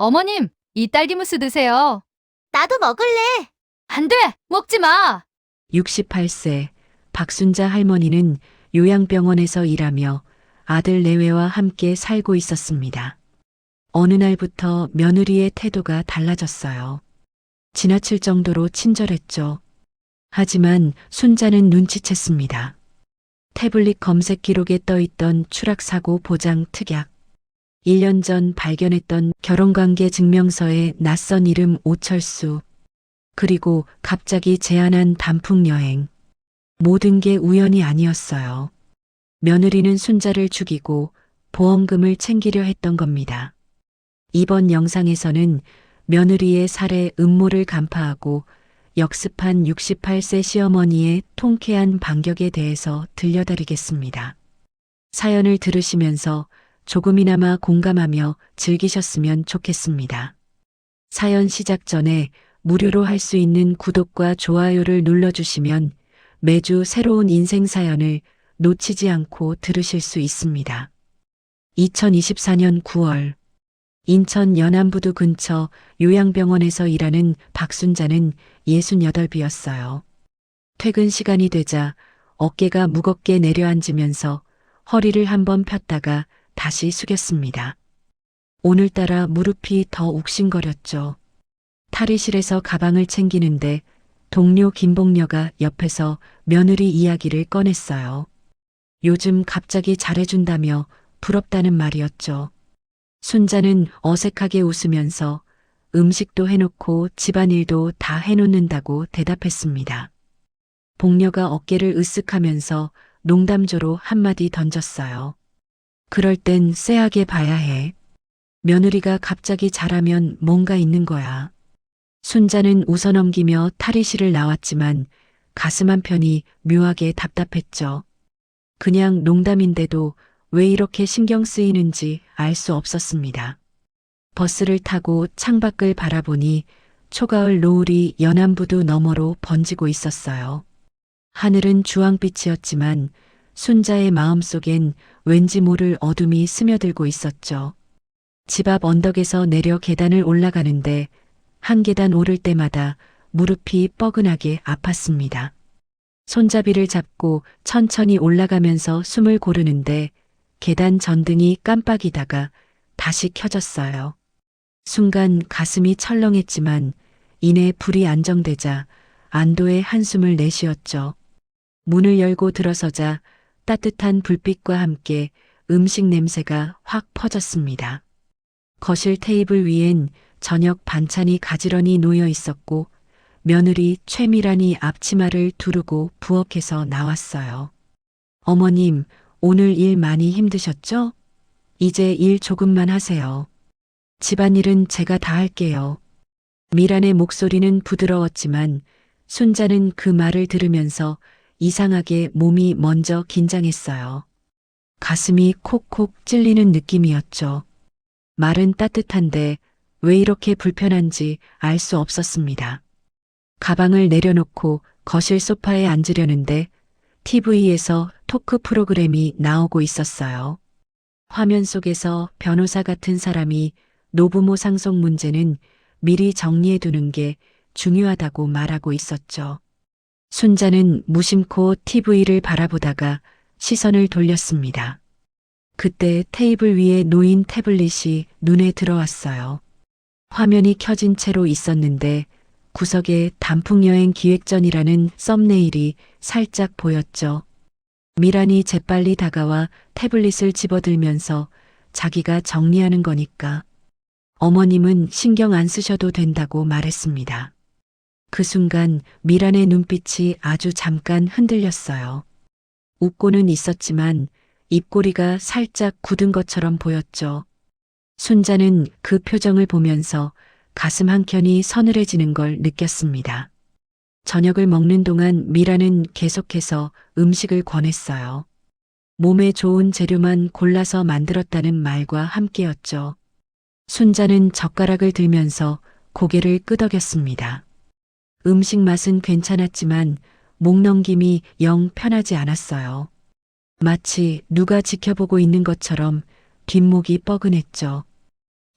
어머님, 이 딸기무스 드세요. 나도 먹을래. 안 돼! 먹지 마! 68세 박순자 할머니는 요양병원에서 일하며 아들 내외와 함께 살고 있었습니다. 어느 날부터 며느리의 태도가 달라졌어요. 지나칠 정도로 친절했죠. 하지만 순자는 눈치챘습니다. 태블릿 검색 기록에 떠있던 추락사고 보장 특약. 1년 전 발견했던 결혼관계 증명서에 낯선 이름 오철수. 그리고 갑자기 제안한 단풍 여행. 모든 게 우연이 아니었어요. 며느리는 순자를 죽이고 보험금을 챙기려 했던 겁니다. 이번 영상에서는 며느리의 살해 음모를 간파하고 역습한 68세 시어머니의 통쾌한 반격에 대해서 들려드리겠습니다. 사연을 들으시면서 조금이나마 공감하며 즐기셨으면 좋겠습니다. 사연 시작 전에 무료로 할 수 있는 구독과 좋아요를 눌러주시면 매주 새로운 인생 사연을 놓치지 않고 들으실 수 있습니다. 2024년 9월 인천 연안부두 근처 요양병원에서 일하는 박순자는 68이었어요. 퇴근 시간이 되자 어깨가 무겁게 내려앉으면서 허리를 한번 폈다가 다시 숙였습니다. 오늘따라 무릎이 더 욱신거렸죠. 탈의실에서 가방을 챙기는데 동료 김복녀가 옆에서 며느리 이야기를 꺼냈어요. 요즘 갑자기 잘해준다며 부럽다는 말이었죠. 순자는 어색하게 웃으면서 음식도 해놓고 집안일도 다 해놓는다고 대답했습니다. 복녀가 어깨를 으쓱하면서 농담조로 한마디 던졌어요. 그럴 땐 쎄하게 봐야 해. 며느리가 갑자기 잘하면 뭔가 있는 거야. 순자는 웃어넘기며 탈의실을 나왔지만 가슴 한편이 묘하게 답답했죠. 그냥 농담인데도 왜 이렇게 신경 쓰이는지 알 수 없었습니다. 버스를 타고 창밖을 바라보니 초가을 노을이 연안부두 너머로 번지고 있었어요. 하늘은 주황빛이었지만 순자의 마음속엔 왠지 모를 어둠이 스며들고 있었죠. 집 앞 언덕에서 내려 계단을 올라가는데 한 계단 오를 때마다 무릎이 뻐근하게 아팠습니다. 손잡이를 잡고 천천히 올라가면서 숨을 고르는데 계단 전등이 깜빡이다가 다시 켜졌어요. 순간 가슴이 철렁했지만 이내 불이 안정되자 안도의 한숨을 내쉬었죠. 문을 열고 들어서자 따뜻한 불빛과 함께 음식 냄새가 확 퍼졌습니다. 거실 테이블 위엔 저녁 반찬이 가지런히 놓여 있었고 며느리 최미란이 앞치마를 두르고 부엌에서 나왔어요. 어머님, 오늘 일 많이 힘드셨죠? 이제 일 조금만 하세요. 집안일은 제가 다 할게요. 미란의 목소리는 부드러웠지만 순자는 그 말을 들으면서 이상하게 몸이 먼저 긴장했어요. 가슴이 콕콕 찔리는 느낌이었죠. 말은 따뜻한데 왜 이렇게 불편한지 알 수 없었습니다. 가방을 내려놓고 거실 소파에 앉으려는데 TV에서 토크 프로그램이 나오고 있었어요. 화면 속에서 변호사 같은 사람이 노부모 상속 문제는 미리 정리해두는 게 중요하다고 말하고 있었죠. 순자는 무심코 TV를 바라보다가 시선을 돌렸습니다. 그때 테이블 위에 놓인 태블릿이 눈에 들어왔어요. 화면이 켜진 채로 있었는데 구석에 단풍여행 기획전이라는 썸네일이 살짝 보였죠. 미란이 재빨리 다가와 태블릿을 집어들면서 자기가 정리하는 거니까 어머님은 신경 안 쓰셔도 된다고 말했습니다. 그 순간 미란의 눈빛이 아주 잠깐 흔들렸어요. 웃고는 있었지만 입꼬리가 살짝 굳은 것처럼 보였죠. 순자는 그 표정을 보면서 가슴 한켠이 서늘해지는 걸 느꼈습니다. 저녁을 먹는 동안 미라는 계속해서 음식을 권했어요. 몸에 좋은 재료만 골라서 만들었다는 말과 함께였죠. 순자는 젓가락을 들면서 고개를 끄덕였습니다. 음식 맛은 괜찮았지만 목 넘김이 영 편하지 않았어요. 마치 누가 지켜보고 있는 것처럼 뒷목이 뻐근했죠.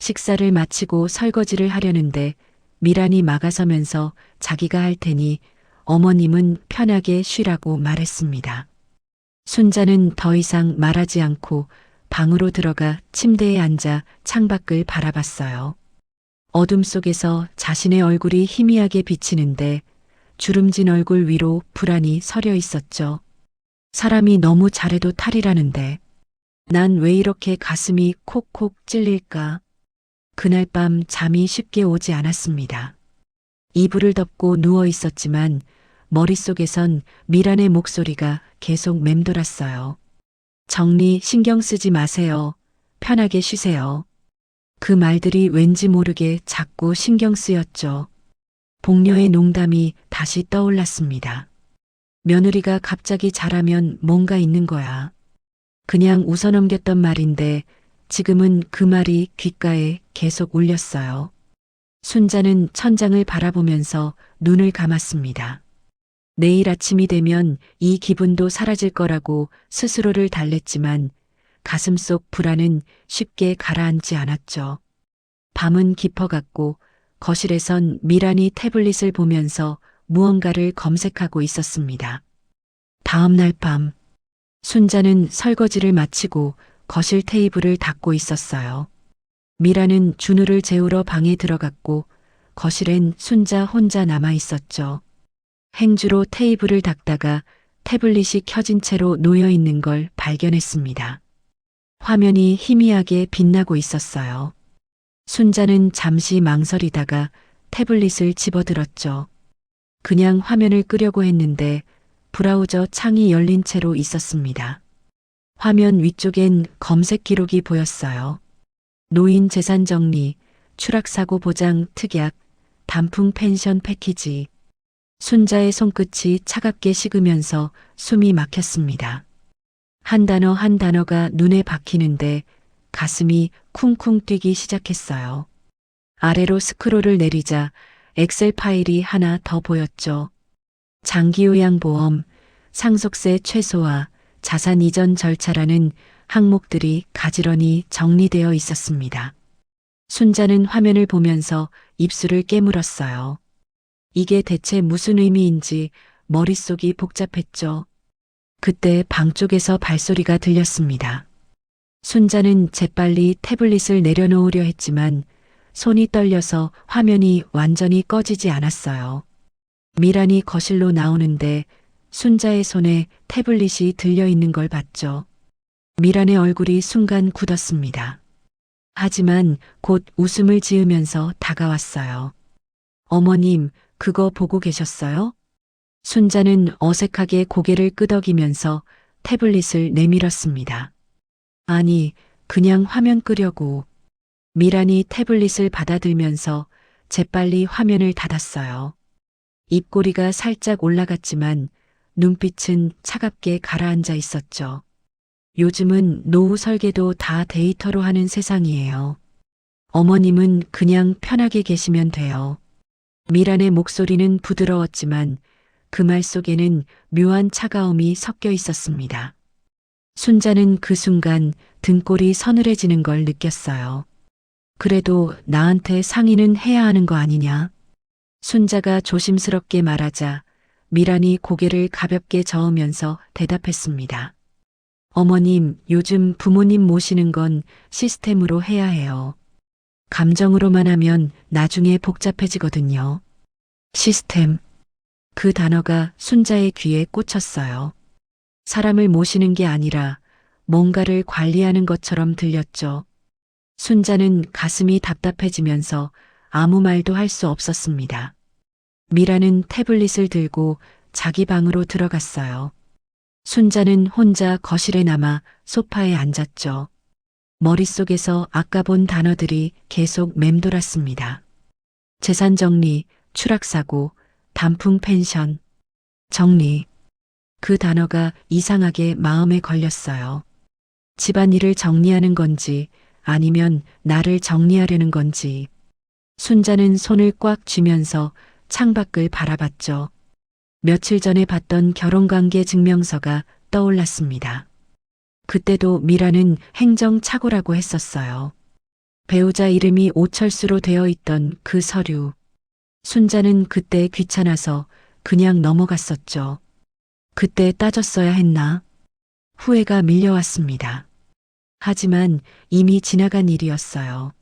식사를 마치고 설거지를 하려는데 미란이 막아서면서 자기가 할 테니 어머님은 편하게 쉬라고 말했습니다. 순자는 더 이상 말하지 않고 방으로 들어가 침대에 앉아 창밖을 바라봤어요. 어둠 속에서 자신의 얼굴이 희미하게 비치는데 주름진 얼굴 위로 불안이 서려 있었죠. 사람이 너무 잘해도 탈이라는데 난 왜 이렇게 가슴이 콕콕 찔릴까? 그날 밤 잠이 쉽게 오지 않았습니다. 이불을 덮고 누워 있었지만 머릿속에선 미란의 목소리가 계속 맴돌았어요. 정리 신경 쓰지 마세요. 편하게 쉬세요. 그 말들이 왠지 모르게 자꾸 신경 쓰였죠. 복녀의 농담이 다시 떠올랐습니다. 며느리가 갑자기 잘하면 뭔가 있는 거야. 그냥 웃어넘겼던 말인데 지금은 그 말이 귓가에 계속 울렸어요. 순자는 천장을 바라보면서 눈을 감았습니다. 내일 아침이 되면 이 기분도 사라질 거라고 스스로를 달랬지만 가슴속 불안은 쉽게 가라앉지 않았죠. 밤은 깊어갔고 거실에선 미란이 태블릿을 보면서 무언가를 검색하고 있었습니다. 다음 날 밤, 순자는 설거지를 마치고 거실 테이블을 닦고 있었어요. 미란은 준우를 재우러 방에 들어갔고 거실엔 순자 혼자 남아 있었죠. 행주로 테이블을 닦다가 태블릿이 켜진 채로 놓여 있는 걸 발견했습니다. 화면이 희미하게 빛나고 있었어요. 순자는 잠시 망설이다가 태블릿을 집어들었죠. 그냥 화면을 끄려고 했는데 브라우저 창이 열린 채로 있었습니다. 화면 위쪽엔 검색 기록이 보였어요. 노인 재산 정리, 추락사고 보장 특약, 단풍 펜션 패키지. 순자의 손끝이 차갑게 식으면서 숨이 막혔습니다. 한 단어 한 단어가 눈에 박히는데 가슴이 쿵쿵 뛰기 시작했어요. 아래로 스크롤을 내리자 엑셀 파일이 하나 더 보였죠. 장기요양보험, 상속세 최소화, 자산 이전 절차라는 항목들이 가지런히 정리되어 있었습니다. 순자는 화면을 보면서 입술을 깨물었어요. 이게 대체 무슨 의미인지 머릿속이 복잡했죠. 그때 방 쪽에서 발소리가 들렸습니다. 순자는 재빨리 태블릿을 내려놓으려 했지만 손이 떨려서 화면이 완전히 꺼지지 않았어요. 미란이 거실로 나오는데 순자의 손에 태블릿이 들려 있는 걸 봤죠. 미란의 얼굴이 순간 굳었습니다. 하지만 곧 웃음을 지으면서 다가왔어요. 어머님, 그거 보고 계셨어요? 순자는 어색하게 고개를 끄덕이면서 태블릿을 내밀었습니다. 아니, 그냥 화면 끄려고. 미란이 태블릿을 받아들면서 재빨리 화면을 닫았어요. 입꼬리가 살짝 올라갔지만 눈빛은 차갑게 가라앉아 있었죠. 요즘은 노후 설계도 다 데이터로 하는 세상이에요. 어머님은 그냥 편하게 계시면 돼요. 미란의 목소리는 부드러웠지만 그 말 속에는 묘한 차가움이 섞여 있었습니다. 순자는 그 순간 등골이 서늘해지는 걸 느꼈어요. 그래도 나한테 상의는 해야 하는 거 아니냐? 순자가 조심스럽게 말하자 미란이 고개를 가볍게 저으면서 대답했습니다. 어머님, 요즘 부모님 모시는 건 시스템으로 해야 해요. 감정으로만 하면 나중에 복잡해지거든요. 시스템. 그 단어가 순자의 귀에 꽂혔어요. 사람을 모시는 게 아니라 뭔가를 관리하는 것처럼 들렸죠. 순자는 가슴이 답답해지면서 아무 말도 할 수 없었습니다. 미라는 태블릿을 들고 자기 방으로 들어갔어요. 순자는 혼자 거실에 남아 소파에 앉았죠. 머릿속에서 아까 본 단어들이 계속 맴돌았습니다. 재산 정리, 추락사고, 단풍 펜션, 정리. 그 단어가 이상하게 마음에 걸렸어요. 집안일을 정리하는 건지 아니면 나를 정리하려는 건지. 순자는 손을 꽉 쥐면서 창밖을 바라봤죠. 며칠 전에 봤던 결혼관계 증명서가 떠올랐습니다. 그때도 미라는 행정착오라고 했었어요. 배우자 이름이 오철수로 되어 있던 그 서류. 순자는 그때 귀찮아서 그냥 넘어갔었죠. 그때 따졌어야 했나? 후회가 밀려왔습니다. 하지만 이미 지나간 일이었어요.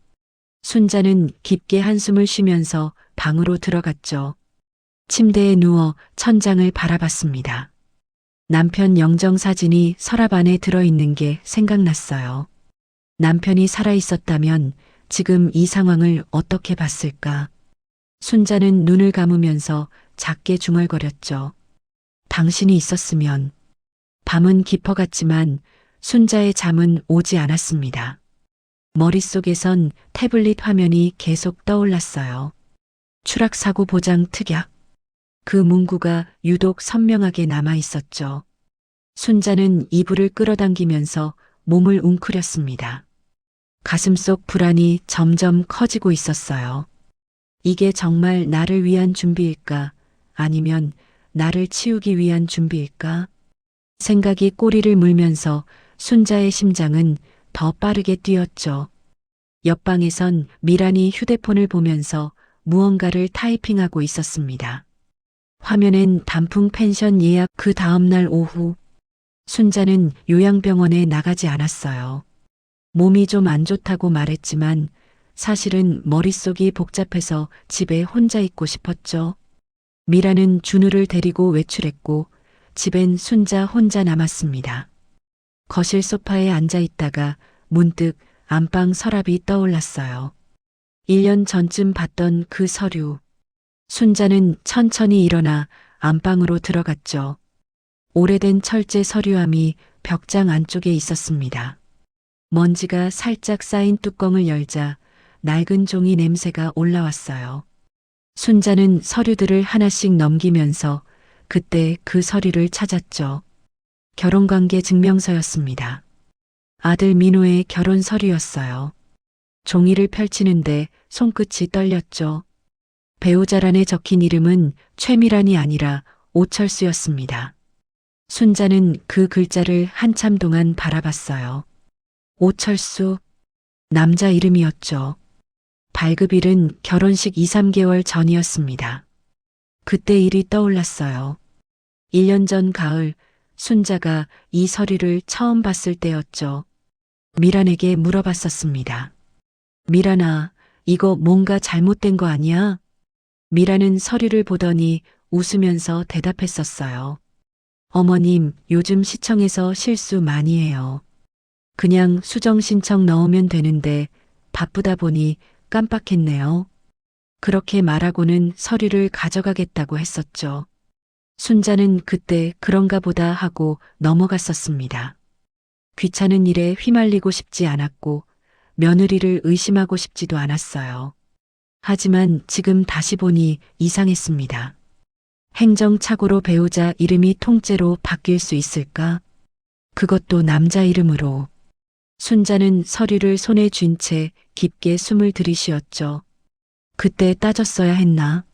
순자는 깊게 한숨을 쉬면서 방으로 들어갔죠. 침대에 누워 천장을 바라봤습니다. 남편 영정 사진이 서랍 안에 들어있는 게 생각났어요. 남편이 살아있었다면 지금 이 상황을 어떻게 봤을까? 순자는 눈을 감으면서 작게 중얼거렸죠. 당신이 있었으면. 밤은 깊어갔지만 순자의 잠은 오지 않았습니다. 머릿속에선 태블릿 화면이 계속 떠올랐어요. 추락사고 보장 특약. 그 문구가 유독 선명하게 남아 있었죠. 순자는 이불을 끌어당기면서 몸을 웅크렸습니다. 가슴속 불안이 점점 커지고 있었어요. 이게 정말 나를 위한 준비일까? 아니면 나를 치우기 위한 준비일까? 생각이 꼬리를 물면서 순자의 심장은 더 빠르게 뛰었죠. 옆방에선 미란이 휴대폰을 보면서 무언가를 타이핑하고 있었습니다. 화면엔 단풍 펜션 예약. 그 다음날 오후 순자는 요양병원에 나가지 않았어요. 몸이 좀 안 좋다고 말했지만 사실은 머릿속이 복잡해서 집에 혼자 있고 싶었죠. 미라는 준우를 데리고 외출했고 집엔 순자 혼자 남았습니다. 거실 소파에 앉아 있다가 문득 안방 서랍이 떠올랐어요. 1년 전쯤 봤던 그 서류. 순자는 천천히 일어나 안방으로 들어갔죠. 오래된 철제 서류함이 벽장 안쪽에 있었습니다. 먼지가 살짝 쌓인 뚜껑을 열자 낡은 종이 냄새가 올라왔어요. 순자는 서류들을 하나씩 넘기면서 그때 그 서류를 찾았죠. 결혼관계 증명서였습니다. 아들 민호의 결혼 서류였어요. 종이를 펼치는데 손끝이 떨렸죠. 배우자란에 적힌 이름은 최미란이 아니라 오철수였습니다. 순자는 그 글자를 한참 동안 바라봤어요. 오철수, 남자 이름이었죠. 발급일은 결혼식 2, 3개월 전이었습니다. 그때 일이 떠올랐어요. 1년 전 가을 순자가 이 서류를 처음 봤을 때였죠. 미란에게 물어봤었습니다. 미란아, 이거 뭔가 잘못된 거 아니야? 미란은 서류를 보더니 웃으면서 대답했었어요. 어머님, 요즘 시청에서 실수 많이 해요. 그냥 수정 신청 넣으면 되는데 바쁘다 보니 깜빡했네요. 그렇게 말하고는 서류를 가져가겠다고 했었죠. 순자는 그때 그런가 보다 하고 넘어갔었습니다. 귀찮은 일에 휘말리고 싶지 않았고 며느리를 의심하고 싶지도 않았어요. 하지만 지금 다시 보니 이상했습니다. 행정착오로 배우자 이름이 통째로 바뀔 수 있을까? 그것도 남자 이름으로. 순자는 서류를 손에 쥔 채 깊게 숨을 들이쉬었죠. 그때 따졌어야 했나?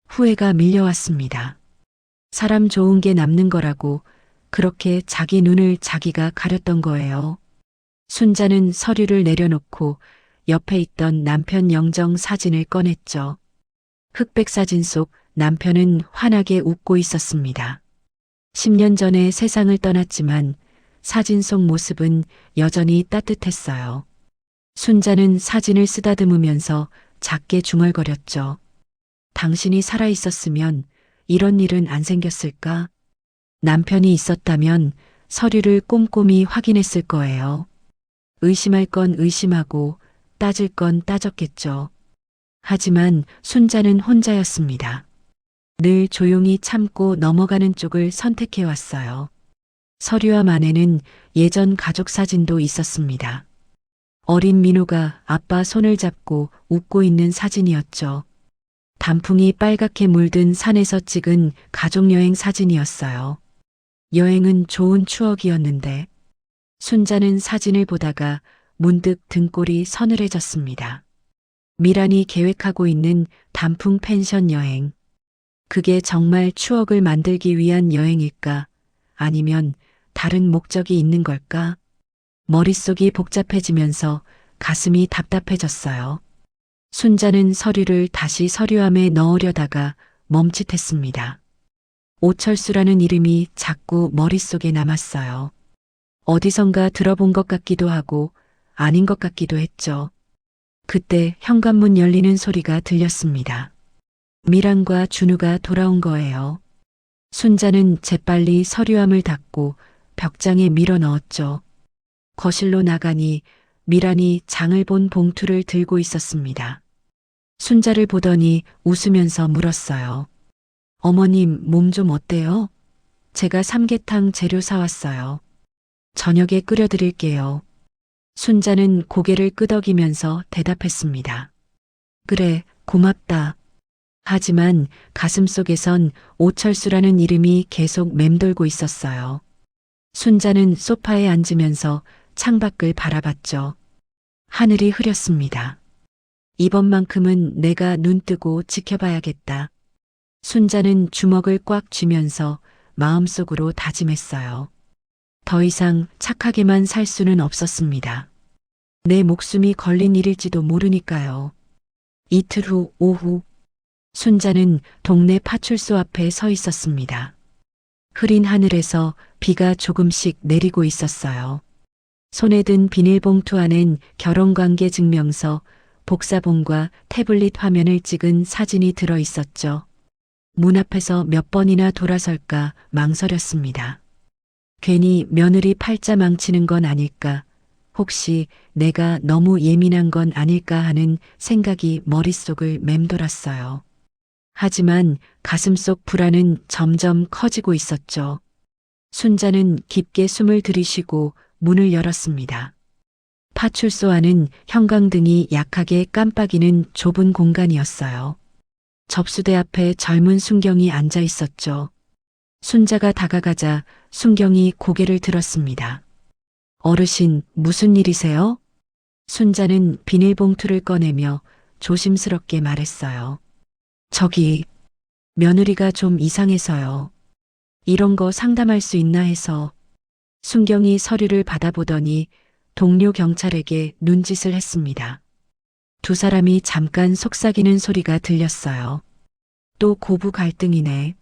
후회가 밀려왔습니다. 사람 좋은 게 남는 거라고 그렇게 자기 눈을 자기가 가렸던 거예요. 순자는 서류를 내려놓고 옆에 있던 남편 영정 사진을 꺼냈죠. 흑백 사진 속 남편은 환하게 웃고 있었습니다. 10년 전에 세상을 떠났지만 사진 속 모습은 여전히 따뜻했어요. 순자는 사진을 쓰다듬으면서 작게 중얼거렸죠. 당신이 살아있었으면 이런 일은 안 생겼을까? 남편이 있었다면 서류를 꼼꼼히 확인했을 거예요. 의심할 건 의심하고 따질 건 따졌겠죠. 하지만 순자는 혼자였습니다. 늘 조용히 참고 넘어가는 쪽을 선택해왔어요. 서류함 안에는 예전 가족 사진도 있었습니다. 어린 민호가 아빠 손을 잡고 웃고 있는 사진이었죠. 단풍이 빨갛게 물든 산에서 찍은 가족여행 사진이었어요. 여행은 좋은 추억이었는데 순자는 사진을 보다가 문득 등골이 서늘해졌습니다. 미란이 계획하고 있는 단풍 펜션 여행. 그게 정말 추억을 만들기 위한 여행일까? 아니면 다른 목적이 있는 걸까? 머릿속이 복잡해지면서 가슴이 답답해졌어요. 순자는 서류를 다시 서류함에 넣으려다가 멈칫했습니다. 오철수라는 이름이 자꾸 머릿속에 남았어요. 어디선가 들어본 것 같기도 하고 아닌 것 같기도 했죠. 그때 현관문 열리는 소리가 들렸습니다. 미란과 준우가 돌아온 거예요. 순자는 재빨리 서류함을 닫고 벽장에 밀어 넣었죠. 거실로 나가니 미란이 장을 본 봉투를 들고 있었습니다. 순자를 보더니 웃으면서 물었어요. 어머님, 몸 좀 어때요? 제가 삼계탕 재료 사왔어요. 저녁에 끓여드릴게요. 순자는 고개를 끄덕이면서 대답했습니다. 그래, 고맙다. 하지만 가슴속에선 오철수라는 이름이 계속 맴돌고 있었어요. 순자는 소파에 앉으면서 창밖을 바라봤죠. 하늘이 흐렸습니다. 이번만큼은 내가 눈 뜨고 지켜봐야겠다. 순자는 주먹을 꽉 쥐면서 마음속으로 다짐했어요. 더 이상 착하게만 살 수는 없었습니다. 내 목숨이 걸린 일일지도 모르니까요. 이틀 후 오후, 순자는 동네 파출소 앞에 서 있었습니다. 흐린 하늘에서 비가 조금씩 내리고 있었어요. 손에 든 비닐봉투 안엔 결혼관계 증명서, 복사본과 태블릿 화면을 찍은 사진이 들어 있었죠. 문 앞에서 몇 번이나 돌아설까 망설였습니다. 괜히 며느리 팔자 망치는 건 아닐까, 혹시 내가 너무 예민한 건 아닐까 하는 생각이 머릿속을 맴돌았어요. 하지만 가슴속 불안은 점점 커지고 있었죠. 순자는 깊게 숨을 들이쉬고 문을 열었습니다. 파출소 안은 형광등이 약하게 깜빡이는 좁은 공간이었어요. 접수대 앞에 젊은 순경이 앉아 있었죠. 순자가 다가가자 순경이 고개를 들었습니다. 어르신, 무슨 일이세요? 순자는 비닐봉투를 꺼내며 조심스럽게 말했어요. 저기, 며느리가 좀 이상해서요. 이런 거 상담할 수 있나 해서. 순경이 서류를 받아보더니 동료 경찰에게 눈짓을 했습니다. 두 사람이 잠깐 속삭이는 소리가 들렸어요. 또 고부 갈등이네.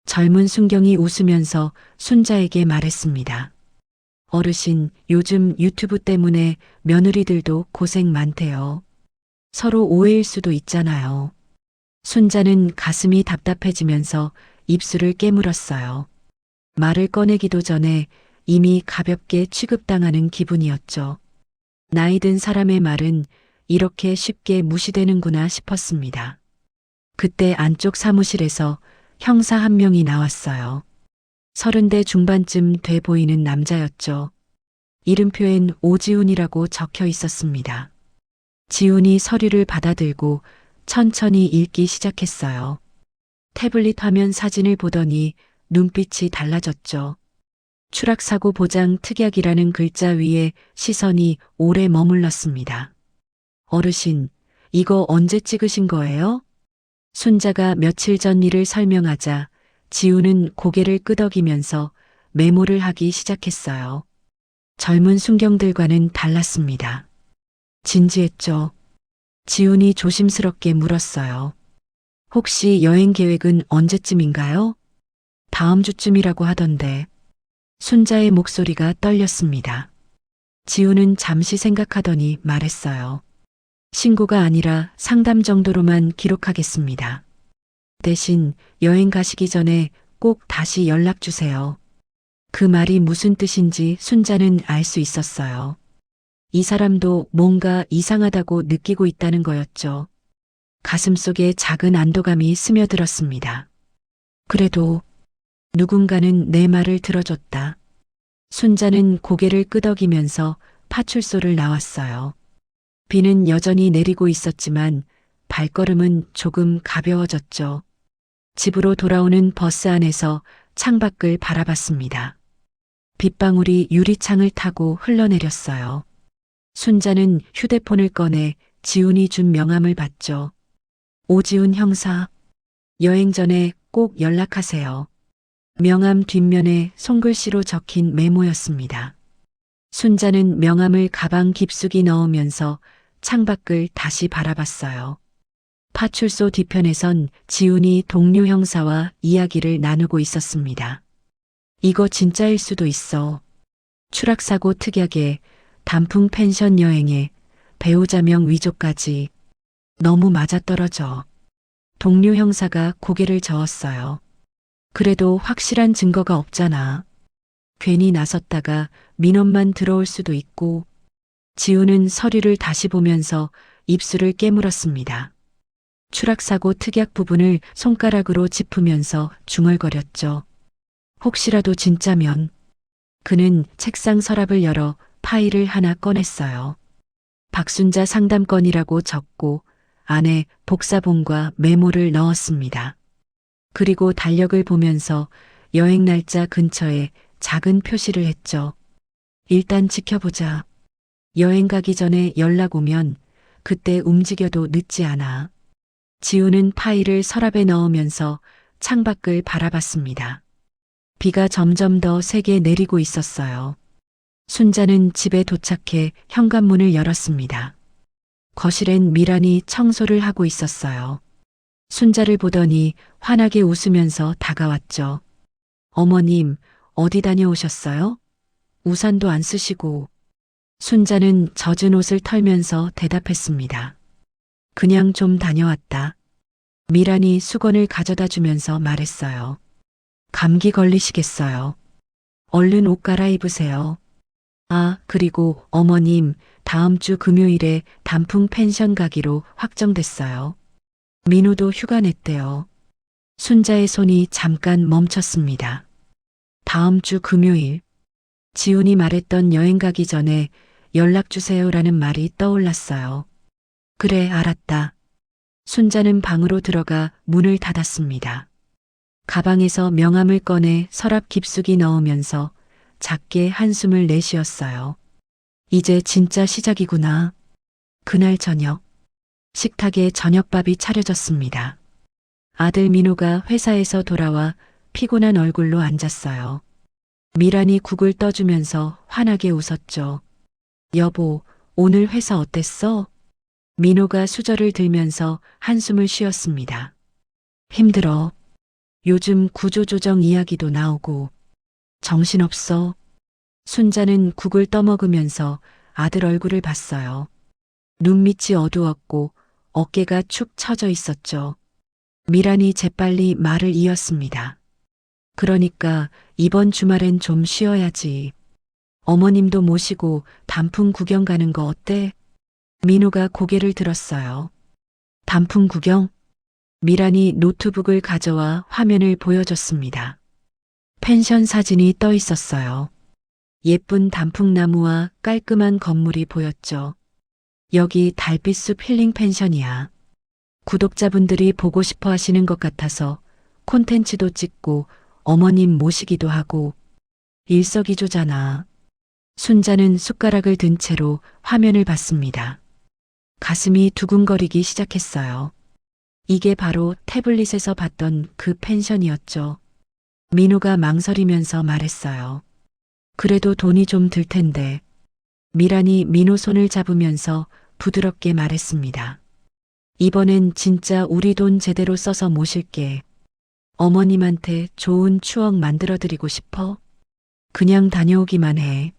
젊은 순경이 웃으면서 순자에게 말했습니다. 어르신, 요즘 유튜브 때문에 며느리들도 고생 많대요. 서로 오해일 수도 있잖아요. 순자는 가슴이 답답해지면서 입술을 깨물었어요. 말을 꺼내기도 전에 이미 가볍게 취급당하는 기분이었죠. 나이든 사람의 말은 이렇게 쉽게 무시되는구나 싶었습니다. 그때 안쪽 사무실에서 형사 한 명이 나왔어요. 30대 중반쯤 돼 보이는 남자였죠. 이름표엔 오지훈이라고 적혀 있었습니다. 지훈이 서류를 받아들고 천천히 읽기 시작했어요. 태블릿 화면 사진을 보더니 눈빛이 달라졌죠. 추락사고 보장 특약이라는 글자 위에 시선이 오래 머물렀습니다. 어르신, 이거 언제 찍으신 거예요? 순자가 며칠 전 일을 설명하자 지우는 고개를 끄덕이면서 메모를 하기 시작했어요. 젊은 순경들과는 달랐습니다. 진지했죠. 지훈이 조심스럽게 물었어요. 혹시 여행 계획은 언제쯤인가요? 다음 주쯤이라고 하던데. 순자의 목소리가 떨렸습니다. 지훈은 잠시 생각하더니 말했어요. 신고가 아니라 상담 정도로만 기록하겠습니다. 대신 여행 가시기 전에 꼭 다시 연락 주세요. 그 말이 무슨 뜻인지 순자는 알 수 있었어요. 이 사람도 뭔가 이상하다고 느끼고 있다는 거였죠. 가슴속에 작은 안도감이 스며들었습니다. 그래도 누군가는 내 말을 들어줬다. 순자는 고개를 끄덕이면서 파출소를 나왔어요. 비는 여전히 내리고 있었지만 발걸음은 조금 가벼워졌죠. 집으로 돌아오는 버스 안에서 창밖을 바라봤습니다. 빗방울이 유리창을 타고 흘러내렸어요. 순자는 휴대폰을 꺼내 지훈이 준 명함을 봤죠. 오지훈 형사, 여행 전에 꼭 연락하세요. 명함 뒷면에 손글씨로 적힌 메모였습니다. 순자는 명함을 가방 깊숙이 넣으면서 창밖을 다시 바라봤어요. 파출소 뒤편에선 지훈이 동료 형사와 이야기를 나누고 있었습니다. 이거 진짜일 수도 있어. 추락사고 특약에 단풍 펜션 여행에 배우자명 위조까지 너무 맞아떨어져. 동료 형사가 고개를 저었어요. 그래도 확실한 증거가 없잖아. 괜히 나섰다가 민원만 들어올 수도 있고. 지훈은 서류를 다시 보면서 입술을 깨물었습니다. 추락사고 특약 부분을 손가락으로 짚으면서 중얼거렸죠. 혹시라도 진짜면. 그는 책상 서랍을 열어 파일을 하나 꺼냈어요. 박순자 상담건이라고 적고 안에 복사본과 메모를 넣었습니다. 그리고 달력을 보면서 여행 날짜 근처에 작은 표시를 했죠. 일단 지켜보자. 여행 가기 전에 연락 오면 그때 움직여도 늦지 않아. 지우는 파일을 서랍에 넣으면서 창밖을 바라봤습니다. 비가 점점 더 세게 내리고 있었어요. 순자는 집에 도착해 현관문을 열었습니다. 거실엔 미란이 청소를 하고 있었어요. 순자를 보더니 환하게 웃으면서 다가왔죠. 어머님, 어디 다녀오셨어요? 우산도 안 쓰시고. 순자는 젖은 옷을 털면서 대답했습니다. 그냥 좀 다녀왔다. 미란이 수건을 가져다 주면서 말했어요. 감기 걸리시겠어요. 얼른 옷 갈아입으세요. 아, 그리고 어머님, 다음 주 금요일에 단풍 펜션 가기로 확정됐어요. 민우도 휴가 냈대요. 순자의 손이 잠깐 멈췄습니다. 다음 주 금요일. 지훈이 말했던 여행 가기 전에 연락 주세요라는 말이 떠올랐어요. 그래, 알았다. 순자는 방으로 들어가 문을 닫았습니다. 가방에서 명함을 꺼내 서랍 깊숙이 넣으면서 작게 한숨을 내쉬었어요. 이제 진짜 시작이구나. 그날 저녁, 식탁에 저녁밥이 차려졌습니다. 아들 민호가 회사에서 돌아와 피곤한 얼굴로 앉았어요. 미란이 국을 떠주면서 환하게 웃었죠. 여보, 오늘 회사 어땠어? 민호가 수저를 들면서 한숨을 쉬었습니다. 힘들어. 요즘 구조조정 이야기도 나오고. 정신없어. 순자는 국을 떠먹으면서 아들 얼굴을 봤어요. 눈밑이 어두웠고 어깨가 축 처져 있었죠. 미란이 재빨리 말을 이었습니다. 그러니까 이번 주말엔 좀 쉬어야지. 어머님도 모시고 단풍 구경 가는 거 어때? 민호가 고개를 들었어요. 단풍 구경? 미란이 노트북을 가져와 화면을 보여줬습니다. 펜션 사진이 떠 있었어요. 예쁜 단풍나무와 깔끔한 건물이 보였죠. 여기 달빛숲 힐링 펜션이야. 구독자분들이 보고 싶어 하시는 것 같아서 콘텐츠도 찍고 어머님 모시기도 하고. 일석이조잖아. 순자는 숟가락을 든 채로 화면을 봤습니다. 가슴이 두근거리기 시작했어요. 이게 바로 태블릿에서 봤던 그 펜션이었죠. 민호가 망설이면서 말했어요. 그래도 돈이 좀 들 텐데. 미란이 민호 손을 잡으면서 부드럽게 말했습니다. 이번엔 진짜 우리 돈 제대로 써서 모실게. 어머님한테 좋은 추억 만들어드리고 싶어? 그냥 다녀오기만 해.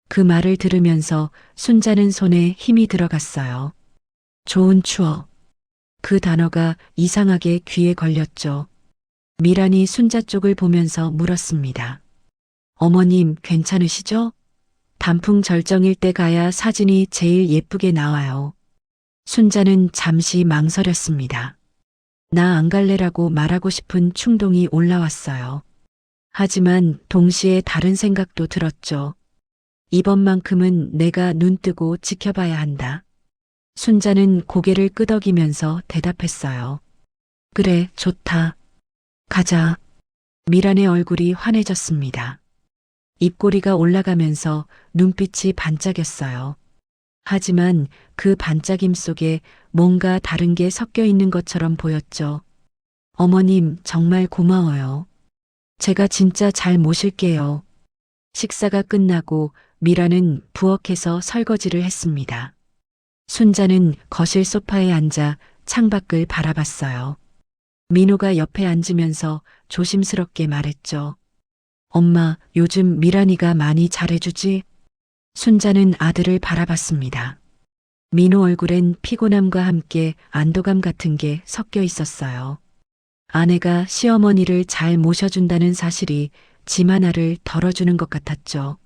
그 말을 들으면서 순자는 손에 힘이 들어갔어요. 좋은 추억. 그 단어가 이상하게 귀에 걸렸죠. 미란이 순자 쪽을 보면서 물었습니다. 어머님 괜찮으시죠? 단풍 절정일 때 가야 사진이 제일 예쁘게 나와요. 순자는 잠시 망설였습니다. 나 안 갈래라고 말하고 싶은 충동이 올라왔어요. 하지만 동시에 다른 생각도 들었죠. 이번만큼은 내가 눈 뜨고 지켜봐야 한다. 순자는 고개를 끄덕이면서 대답했어요. 그래, 좋다. 가자. 미란의 얼굴이 환해졌습니다. 입꼬리가 올라가면서 눈빛이 반짝였어요. 하지만 그 반짝임 속에 뭔가 다른 게 섞여 있는 것처럼 보였죠. 어머님, 정말 고마워요. 제가 진짜 잘 모실게요. 식사가 끝나고 미라는 부엌에서 설거지를 했습니다. 순자는 거실 소파에 앉아 창밖을 바라봤어요. 민호가 옆에 앉으면서 조심스럽게 말했죠. 엄마, 요즘 미란이가 많이 잘해주지? 순자는 아들을 바라봤습니다. 민호 얼굴엔 피곤함과 함께 안도감 같은 게 섞여 있었어요. 아내가 시어머니를 잘 모셔준다는 사실이 짐 하나를 덜어주는 것 같았죠.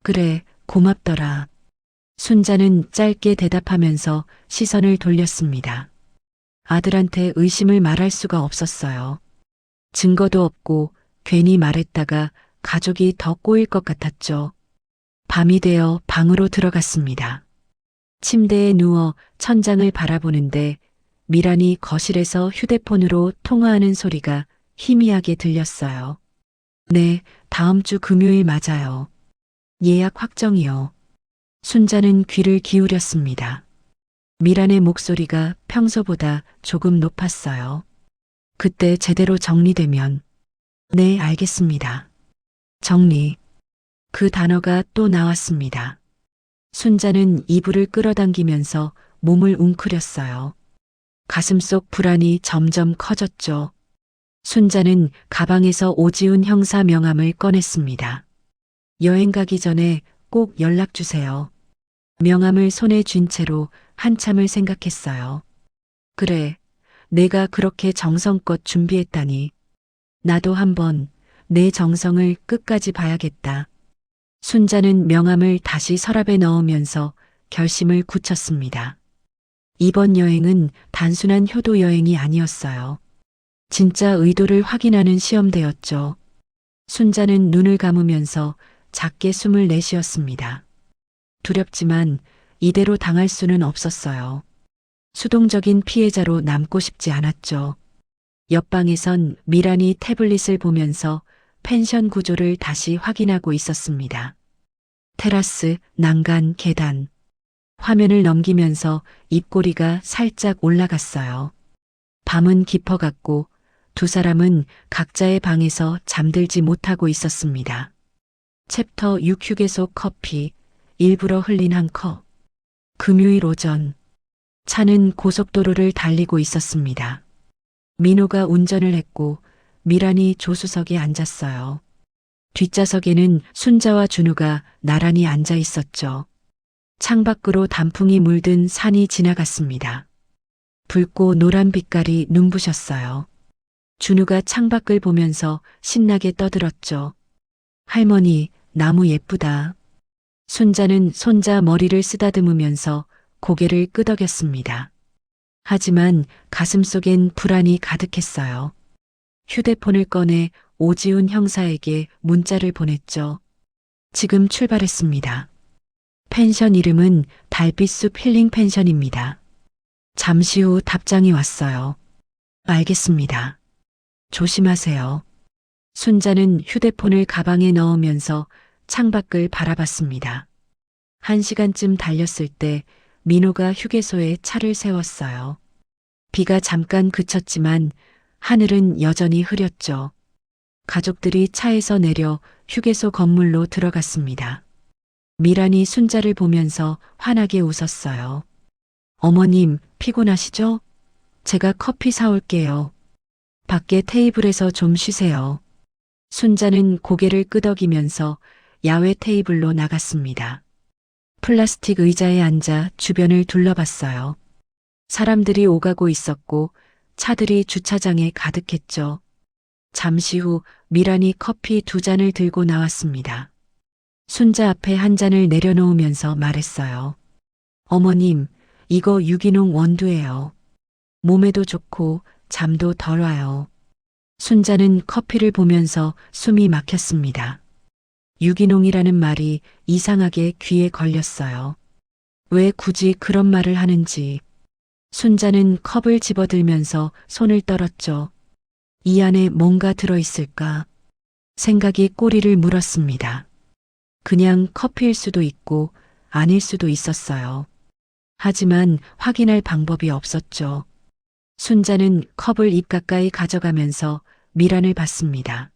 그래, 고맙더라. 순자는 짧게 대답하면서 시선을 돌렸습니다. 아들한테 의심을 말할 수가 없었어요. 증거도 없고 괜히 말했다가 가족이 더 꼬일 것 같았죠. 밤이 되어 방으로 들어갔습니다. 침대에 누워 천장을 바라보는데 미란이 거실에서 휴대폰으로 통화하는 소리가 희미하게 들렸어요. 네, 다음 주 금요일 맞아요. 예약 확정이요. 순자는 귀를 기울였습니다. 미란의 목소리가 평소보다 조금 높았어요. 그때 제대로 정리되면. 네, 알겠습니다. 정리. 그 단어가 또 나왔습니다. 순자는 이불을 끌어당기면서 몸을 웅크렸어요. 가슴속 불안이 점점 커졌죠. 순자는 가방에서 오지훈 형사 명함을 꺼냈습니다. 여행 가기 전에 꼭 연락 주세요. 명함을 손에 쥔 채로 한참을 생각했어요. 그래, 내가 그렇게 정성껏 준비했다니. 나도 한번 내 정성을 끝까지 봐야겠다. 순자는 명함을 다시 서랍에 넣으면서 결심을 굳혔습니다. 이번 여행은 단순한 효도 여행이 아니었어요. 진짜 의도를 확인하는 시험대였죠. 순자는 눈을 감으면서 작게 숨을 내쉬었습니다. 두렵지만 이대로 당할 수는 없었어요. 수동적인 피해자로 남고 싶지 않았죠. 옆방에선 미란이 태블릿을 보면서 펜션 구조를 다시 확인하고 있었습니다. 테라스, 난간, 계단. 화면을 넘기면서 입꼬리가 살짝 올라갔어요. 밤은 깊어갔고 두 사람은 각자의 방에서 잠들지 못하고 있었습니다. 챕터 6 휴게소 커피, 일부러 흘린 한 컵. 금요일 오전. 차는 고속도로를 달리고 있었습니다. 민호가 운전을 했고 미란이 조수석에 앉았어요. 뒷좌석에는 순자와 준우가 나란히 앉아 있었죠. 창밖으로 단풍이 물든 산이 지나갔습니다. 붉고 노란 빛깔이 눈부셨어요. 준우가 창밖을 보면서 신나게 떠들었죠. 할머니, 나무 예쁘다. 순자는 손자 머리를 쓰다듬으면서 고개를 끄덕였습니다. 하지만 가슴속엔 불안이 가득했어요. 휴대폰을 꺼내 오지훈 형사에게 문자를 보냈죠. 지금 출발했습니다. 펜션 이름은 달빛숲 힐링 펜션입니다. 잠시 후 답장이 왔어요. 알겠습니다. 조심하세요. 순자는 휴대폰을 가방에 넣으면서 창밖을 바라봤습니다. 1시간쯤 달렸을 때 민호가 휴게소에 차를 세웠어요. 비가 잠깐 그쳤지만 하늘은 여전히 흐렸죠. 가족들이 차에서 내려 휴게소 건물로 들어갔습니다. 미란이 순자를 보면서 환하게 웃었어요. 어머님, 피곤하시죠? 제가 커피 사올게요. 밖에 테이블에서 좀 쉬세요. 순자는 고개를 끄덕이면서 야외 테이블로 나갔습니다. 플라스틱 의자에 앉아 주변을 둘러봤어요. 사람들이 오가고 있었고 차들이 주차장에 가득했죠. 잠시 후 미란이 커피 2잔을 들고 나왔습니다. 순자 앞에 한 잔을 내려놓으면서 말했어요. 어머님, 이거 유기농 원두예요. 몸에도 좋고 잠도 덜 와요. 순자는 커피를 보면서 숨이 막혔습니다. 유기농이라는 말이 이상하게 귀에 걸렸어요. 왜 굳이 그런 말을 하는지. 순자는 컵을 집어들면서 손을 떨었죠. 이 안에 뭔가 들어있을까? 생각이 꼬리를 물었습니다. 그냥 커피일 수도 있고 아닐 수도 있었어요. 하지만 확인할 방법이 없었죠. 순자는 컵을 입 가까이 가져가면서 미란을 봤습니다.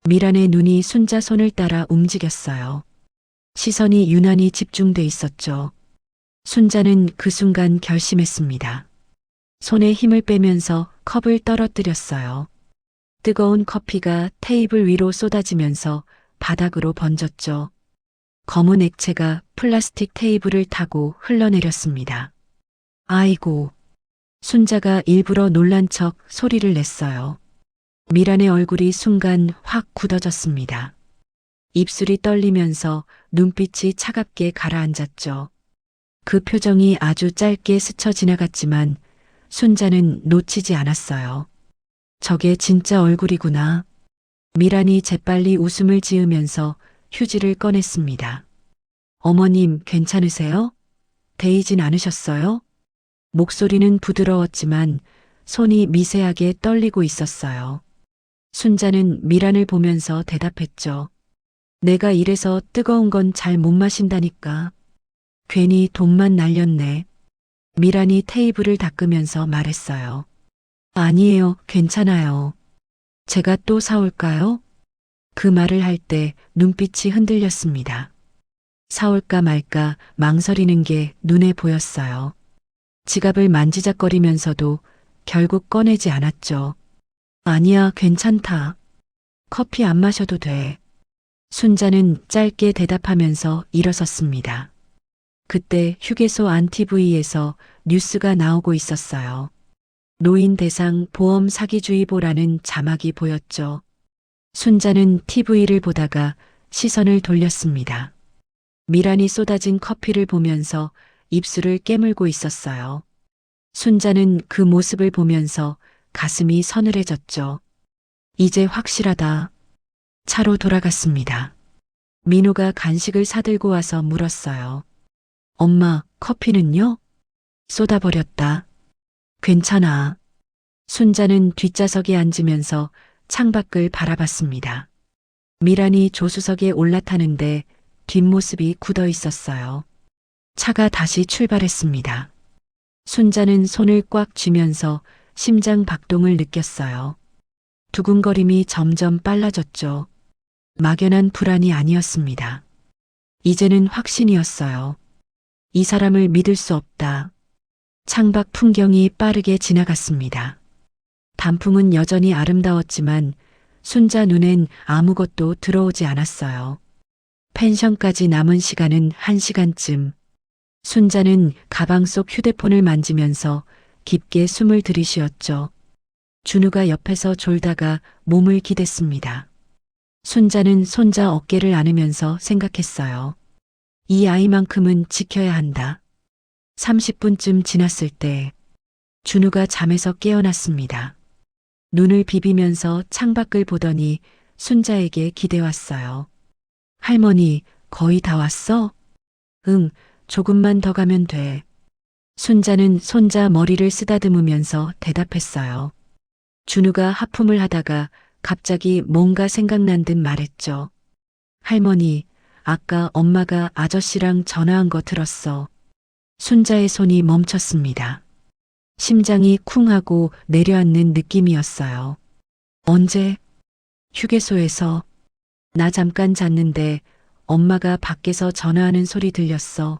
미란의 눈이 순자 손을 따라 움직였어요. 시선이 유난히 집중돼 있었죠. 순자는 그 순간 결심했습니다. 손에 힘을 빼면서 컵을 떨어뜨렸어요. 뜨거운 커피가 테이블 위로 쏟아지면서 바닥으로 번졌죠. 검은 액체가 플라스틱 테이블을 타고 흘러내렸습니다. 아이고. 순자가 일부러 놀란 척 소리를 냈어요. 미란의 얼굴이 순간 확 굳어졌습니다. 입술이 떨리면서 눈빛이 차갑게 가라앉았죠. 그 표정이 아주 짧게 스쳐 지나갔지만 순자는 놓치지 않았어요. 저게 진짜 얼굴이구나. 미란이 재빨리 웃음을 지으면서 휴지를 꺼냈습니다. 어머님 괜찮으세요? 데이진 않으셨어요? 목소리는 부드러웠지만 손이 미세하게 떨리고 있었어요. 순자는 미란을 보면서 대답했죠. 내가 이래서 뜨거운 건 잘 못 마신다니까. 괜히 돈만 날렸네. 미란이 테이블을 닦으면서 말했어요. 아니에요, 괜찮아요. 제가 또 사올까요? 그 말을 할 때 눈빛이 흔들렸습니다. 사올까 말까 망설이는 게 눈에 보였어요. 지갑을 만지작거리면서도 결국 꺼내지 않았죠. 아니야, 괜찮다. 커피 안 마셔도 돼. 순자는 짧게 대답하면서 일어섰습니다. 그때 휴게소 안 TV에서 뉴스가 나오고 있었어요. 노인 대상 보험 사기주의보라는 자막이 보였죠. 순자는 TV를 보다가 시선을 돌렸습니다. 미란이 쏟아진 커피를 보면서 입술을 깨물고 있었어요. 순자는 그 모습을 보면서 가슴이 서늘해졌죠. 이제 확실하다. 차로 돌아갔습니다. 민호가 간식을 사들고 와서 물었어요. 엄마, 커피는요? 쏟아버렸다. 괜찮아. 순자는 뒷좌석에 앉으면서 창밖을 바라봤습니다. 미란이 조수석에 올라타는데 뒷모습이 굳어 있었어요. 차가 다시 출발했습니다. 순자는 손을 꽉 쥐면서 심장 박동을 느꼈어요. 두근거림이 점점 빨라졌죠. 막연한 불안이 아니었습니다. 이제는 확신이었어요. 이 사람을 믿을 수 없다. 창밖 풍경이 빠르게 지나갔습니다. 단풍은 여전히 아름다웠지만 순자 눈엔 아무것도 들어오지 않았어요. 펜션까지 남은 시간은 1시간쯤. 순자는 가방 속 휴대폰을 만지면서 깊게 숨을 들이쉬었죠. 준우가 옆에서 졸다가 몸을 기댔습니다. 순자는 손자 어깨를 안으면서 생각했어요. 이 아이만큼은 지켜야 한다. 30분쯤 지났을 때 준우가 잠에서 깨어났습니다. 눈을 비비면서 창밖을 보더니 순자에게 기대왔어요. 할머니, 거의 다 왔어? 응, 조금만 더 가면 돼. 순자는 손자 머리를 쓰다듬으면서 대답했어요. 준우가 하품을 하다가 갑자기 뭔가 생각난 듯 말했죠. 할머니, 아까 엄마가 아저씨랑 전화한 거 들었어. 순자의 손이 멈췄습니다. 심장이 쿵 하고 내려앉는 느낌이었어요. 언제? 휴게소에서. 나 잠깐 잤는데 엄마가 밖에서 전화하는 소리 들렸어.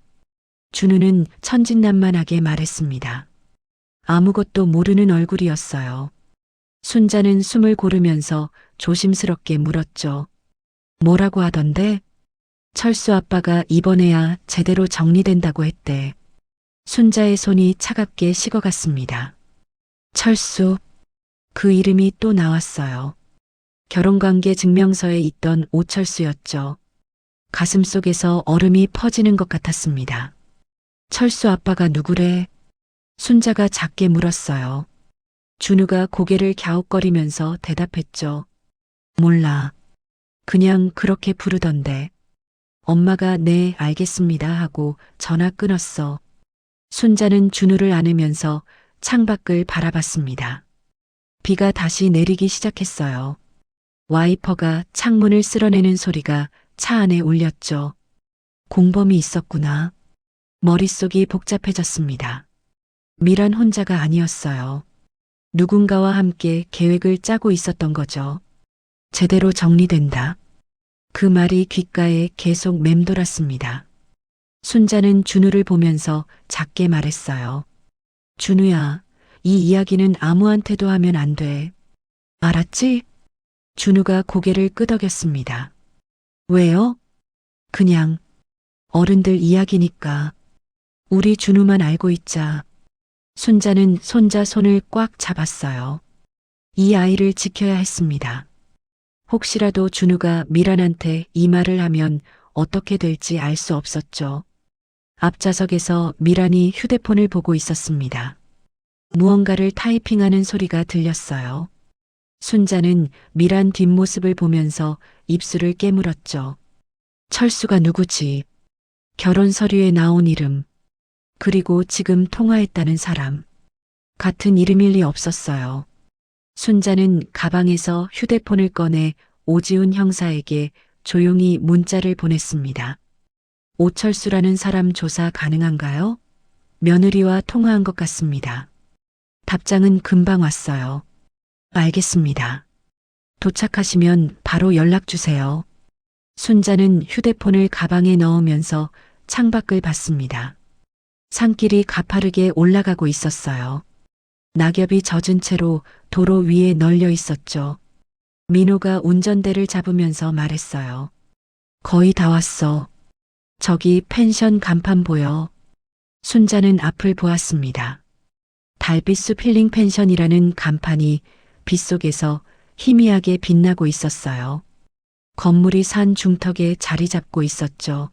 준우는 천진난만하게 말했습니다. 아무것도 모르는 얼굴이었어요. 순자는 숨을 고르면서 조심스럽게 물었죠. 뭐라고 하던데? 철수 아빠가 이번에야 제대로 정리된다고 했대. 순자의 손이 차갑게 식어갔습니다. 철수. 그 이름이 또 나왔어요. 결혼관계 증명서에 있던 오철수였죠. 가슴속에서 얼음이 퍼지는 것 같았습니다. 철수 아빠가 누구래? 순자가 작게 물었어요. 준우가 고개를 갸웃거리면서 대답했죠. 몰라. 그냥 그렇게 부르던데. 엄마가 네, 알겠습니다 하고 전화 끊었어. 순자는 준우를 안으면서 창밖을 바라봤습니다. 비가 다시 내리기 시작했어요. 와이퍼가 창문을 쓸어내는 소리가 차 안에 울렸죠. 공범이 있었구나. 머릿속이 복잡해졌습니다. 미란 혼자가 아니었어요. 누군가와 함께 계획을 짜고 있었던 거죠. 제대로 정리된다. 그 말이 귓가에 계속 맴돌았습니다. 순자는 준우를 보면서 작게 말했어요. 준우야, 이 이야기는 아무한테도 하면 안 돼. 알았지? 준우가 고개를 끄덕였습니다. 왜요? 그냥 어른들 이야기니까. 우리 준우만 알고 있자. 순자는 손자 손을 꽉 잡았어요. 이 아이를 지켜야 했습니다. 혹시라도 준우가 미란한테 이 말을 하면 어떻게 될지 알 수 없었죠. 앞좌석에서 미란이 휴대폰을 보고 있었습니다. 무언가를 타이핑하는 소리가 들렸어요. 순자는 미란 뒷모습을 보면서 입술을 깨물었죠. 철수가 누구지? 결혼 서류에 나온 이름. 그리고 지금 통화했다는 사람. 같은 이름일 리 없었어요. 순자는 가방에서 휴대폰을 꺼내 오지훈 형사에게 조용히 문자를 보냈습니다. 오철수라는 사람 조사 가능한가요? 며느리와 통화한 것 같습니다. 답장은 금방 왔어요. 알겠습니다. 도착하시면 바로 연락 주세요. 순자는 휴대폰을 가방에 넣으면서 창밖을 봤습니다. 산길이 가파르게 올라가고 있었어요. 낙엽이 젖은 채로 도로 위에 널려 있었죠. 민호가 운전대를 잡으면서 말했어요. 거의 다 왔어. 저기 펜션 간판 보여. 순자는 앞을 보았습니다. 달빛숲 힐링 펜션이라는 간판이 빛속에서 희미하게 빛나고 있었어요. 건물이 산 중턱에 자리 잡고 있었죠.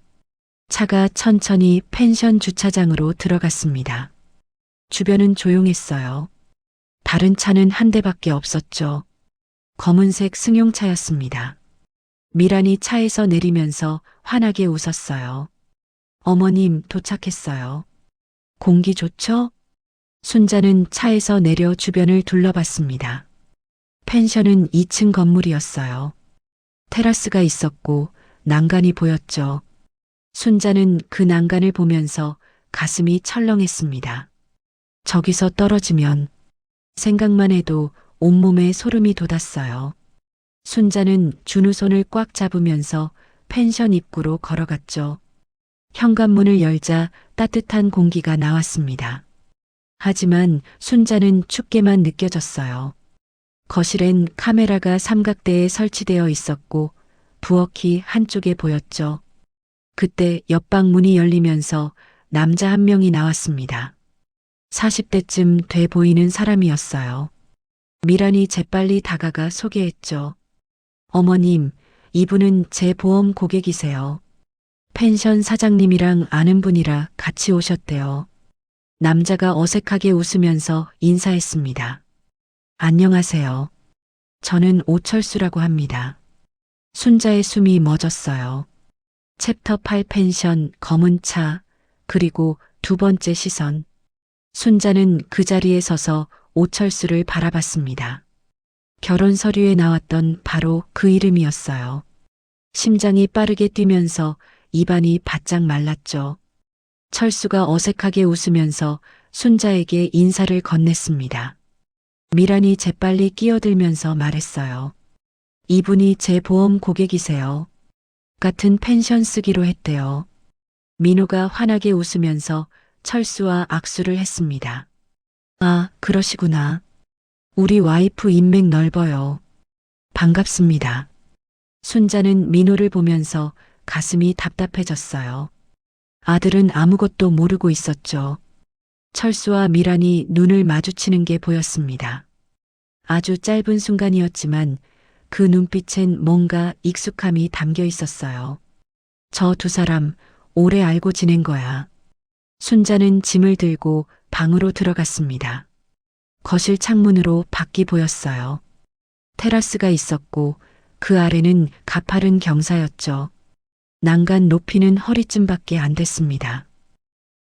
차가 천천히 펜션 주차장으로 들어갔습니다. 주변은 조용했어요. 다른 차는 한 대밖에 없었죠. 검은색 승용차였습니다. 미란이 차에서 내리면서 환하게 웃었어요. 어머님 도착했어요. 공기 좋죠? 순자는 차에서 내려 주변을 둘러봤습니다. 펜션은 2층 건물이었어요. 테라스가 있었고 난간이 보였죠. 순자는 그 난간을 보면서 가슴이 철렁했습니다. 저기서 떨어지면 생각만 해도 온몸에 소름이 돋았어요. 순자는 준우 손을 꽉 잡으면서 펜션 입구로 걸어갔죠. 현관문을 열자 따뜻한 공기가 나왔습니다. 하지만 순자는 춥게만 느껴졌어요. 거실엔 카메라가 삼각대에 설치되어 있었고 부엌이 한쪽에 보였죠. 그때 옆방 문이 열리면서 남자 한 명이 나왔습니다. 40대쯤 돼 보이는 사람이었어요. 미란이 재빨리 다가가 소개했죠. 어머님, 이분은 제 보험 고객이세요. 펜션 사장님이랑 아는 분이라 같이 오셨대요. 남자가 어색하게 웃으면서 인사했습니다. 안녕하세요. 저는 오철수라고 합니다. 순자의 숨이 멎었어요. 챕터 8 펜션, 검은 차, 그리고 두 번째 시선. 순자는 그 자리에 서서 오철수를 바라봤습니다. 결혼 서류에 나왔던 바로 그 이름이었어요. 심장이 빠르게 뛰면서 입안이 바짝 말랐죠. 철수가 어색하게 웃으면서 순자에게 인사를 건넸습니다. 미란이 재빨리 끼어들면서 말했어요. 이분이 제 보험 고객이세요. 같은 펜션 쓰기로 했대요. 민호가 환하게 웃으면서 철수와 악수를 했습니다. 아, 그러시구나. 우리 와이프 인맥 넓어요. 반갑습니다. 순자는 민호를 보면서 가슴이 답답해졌어요. 아들은 아무것도 모르고 있었죠. 철수와 미란이 눈을 마주치는 게 보였습니다. 아주 짧은 순간이었지만 그 눈빛엔 뭔가 익숙함이 담겨 있었어요. 저 두 사람 오래 알고 지낸 거야. 순자는 짐을 들고 방으로 들어갔습니다. 거실 창문으로 밖이 보였어요. 테라스가 있었고 그 아래는 가파른 경사였죠. 난간 높이는 허리쯤밖에 안 됐습니다.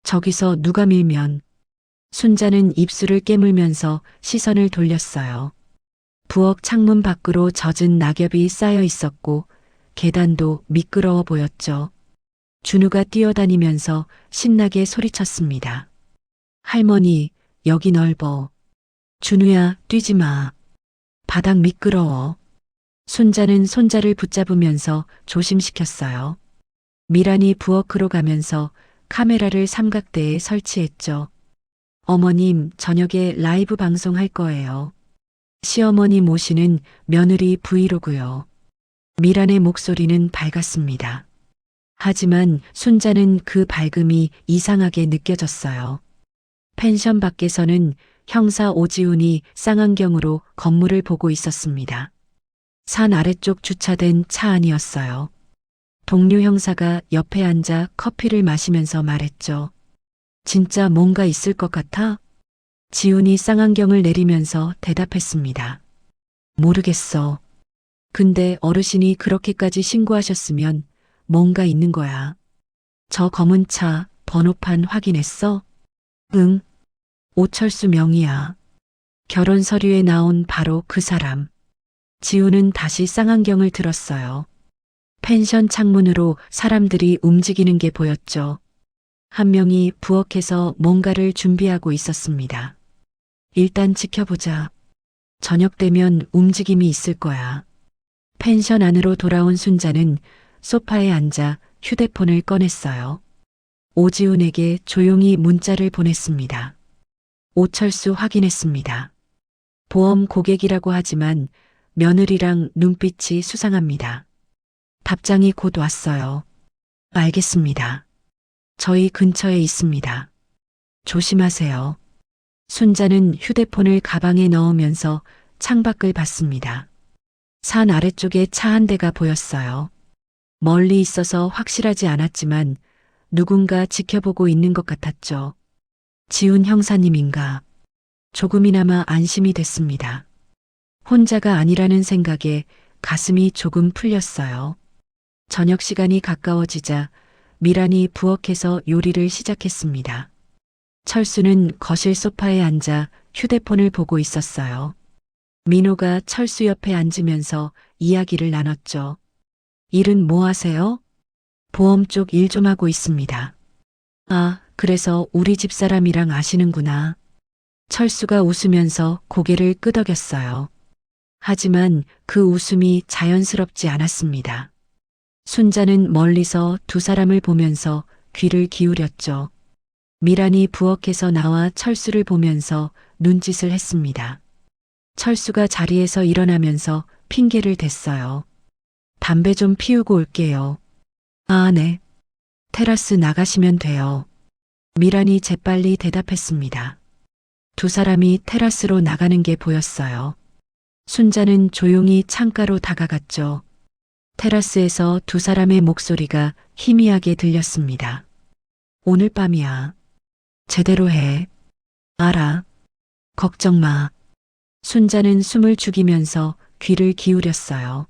저기서 누가 밀면 순자는 입술을 깨물면서 시선을 돌렸어요. 부엌 창문 밖으로 젖은 낙엽이 쌓여 있었고 계단도 미끄러워 보였죠. 준우가 뛰어다니면서 신나게 소리쳤습니다. 할머니, 여기 넓어. 준우야, 뛰지 마. 바닥 미끄러워. 순자는 손자를 붙잡으면서 조심시켰어요. 미란이 부엌으로 가면서 카메라를 삼각대에 설치했죠. 어머님, 저녁에 라이브 방송할 거예요. 시어머니 모시는 며느리 브이로그요. 미란의 목소리는 밝았습니다. 하지만 순자는 그 밝음이 이상하게 느껴졌어요. 펜션 밖에서는 형사 오지훈이 쌍안경으로 건물을 보고 있었습니다. 산 아래쪽 주차된 차 안이었어요. 동료 형사가 옆에 앉아 커피를 마시면서 말했죠. 진짜 뭔가 있을 것 같아? 지훈이 쌍안경을 내리면서 대답했습니다. 모르겠어. 근데 어르신이 그렇게까지 신고하셨으면 뭔가 있는 거야. 저 검은 차 번호판 확인했어? 응. 오철수 명의야. 결혼 서류에 나온 바로 그 사람. 지훈은 다시 쌍안경을 들었어요. 펜션 창문으로 사람들이 움직이는 게 보였죠. 한 명이 부엌에서 뭔가를 준비하고 있었습니다. 일단 지켜보자. 저녁 되면 움직임이 있을 거야. 펜션 안으로 돌아온 순자는 소파에 앉아 휴대폰을 꺼냈어요. 오지훈에게 조용히 문자를 보냈습니다. 오철수 확인했습니다. 보험 고객이라고 하지만 며느리랑 눈빛이 수상합니다. 답장이 곧 왔어요. 알겠습니다. 저희 근처에 있습니다. 조심하세요. 순자는 휴대폰을 가방에 넣으면서 창밖을 봤습니다. 산 아래쪽에 차 한 대가 보였어요. 멀리 있어서 확실하지 않았지만 누군가 지켜보고 있는 것 같았죠. 지훈 형사님인가? 조금이나마 안심이 됐습니다. 혼자가 아니라는 생각에 가슴이 조금 풀렸어요. 저녁 시간이 가까워지자 미란이 부엌에서 요리를 시작했습니다. 철수는 거실 소파에 앉아 휴대폰을 보고 있었어요. 민호가 철수 옆에 앉으면서 이야기를 나눴죠. 일은 뭐 하세요? 보험 쪽 일 좀 하고 있습니다. 아, 그래서 우리 집 사람이랑 아시는구나. 철수가 웃으면서 고개를 끄덕였어요. 하지만 그 웃음이 자연스럽지 않았습니다. 순자는 멀리서 두 사람을 보면서 귀를 기울였죠. 미란이 부엌에서 나와 철수를 보면서 눈짓을 했습니다. 철수가 자리에서 일어나면서 핑계를 댔어요. 담배 좀 피우고 올게요. 아, 네. 테라스 나가시면 돼요. 미란이 재빨리 대답했습니다. 두 사람이 테라스로 나가는 게 보였어요. 순자는 조용히 창가로 다가갔죠. 테라스에서 두 사람의 목소리가 희미하게 들렸습니다. 오늘 밤이야. 제대로 해. 알아. 걱정 마. 순자는 숨을 죽이면서 귀를 기울였어요.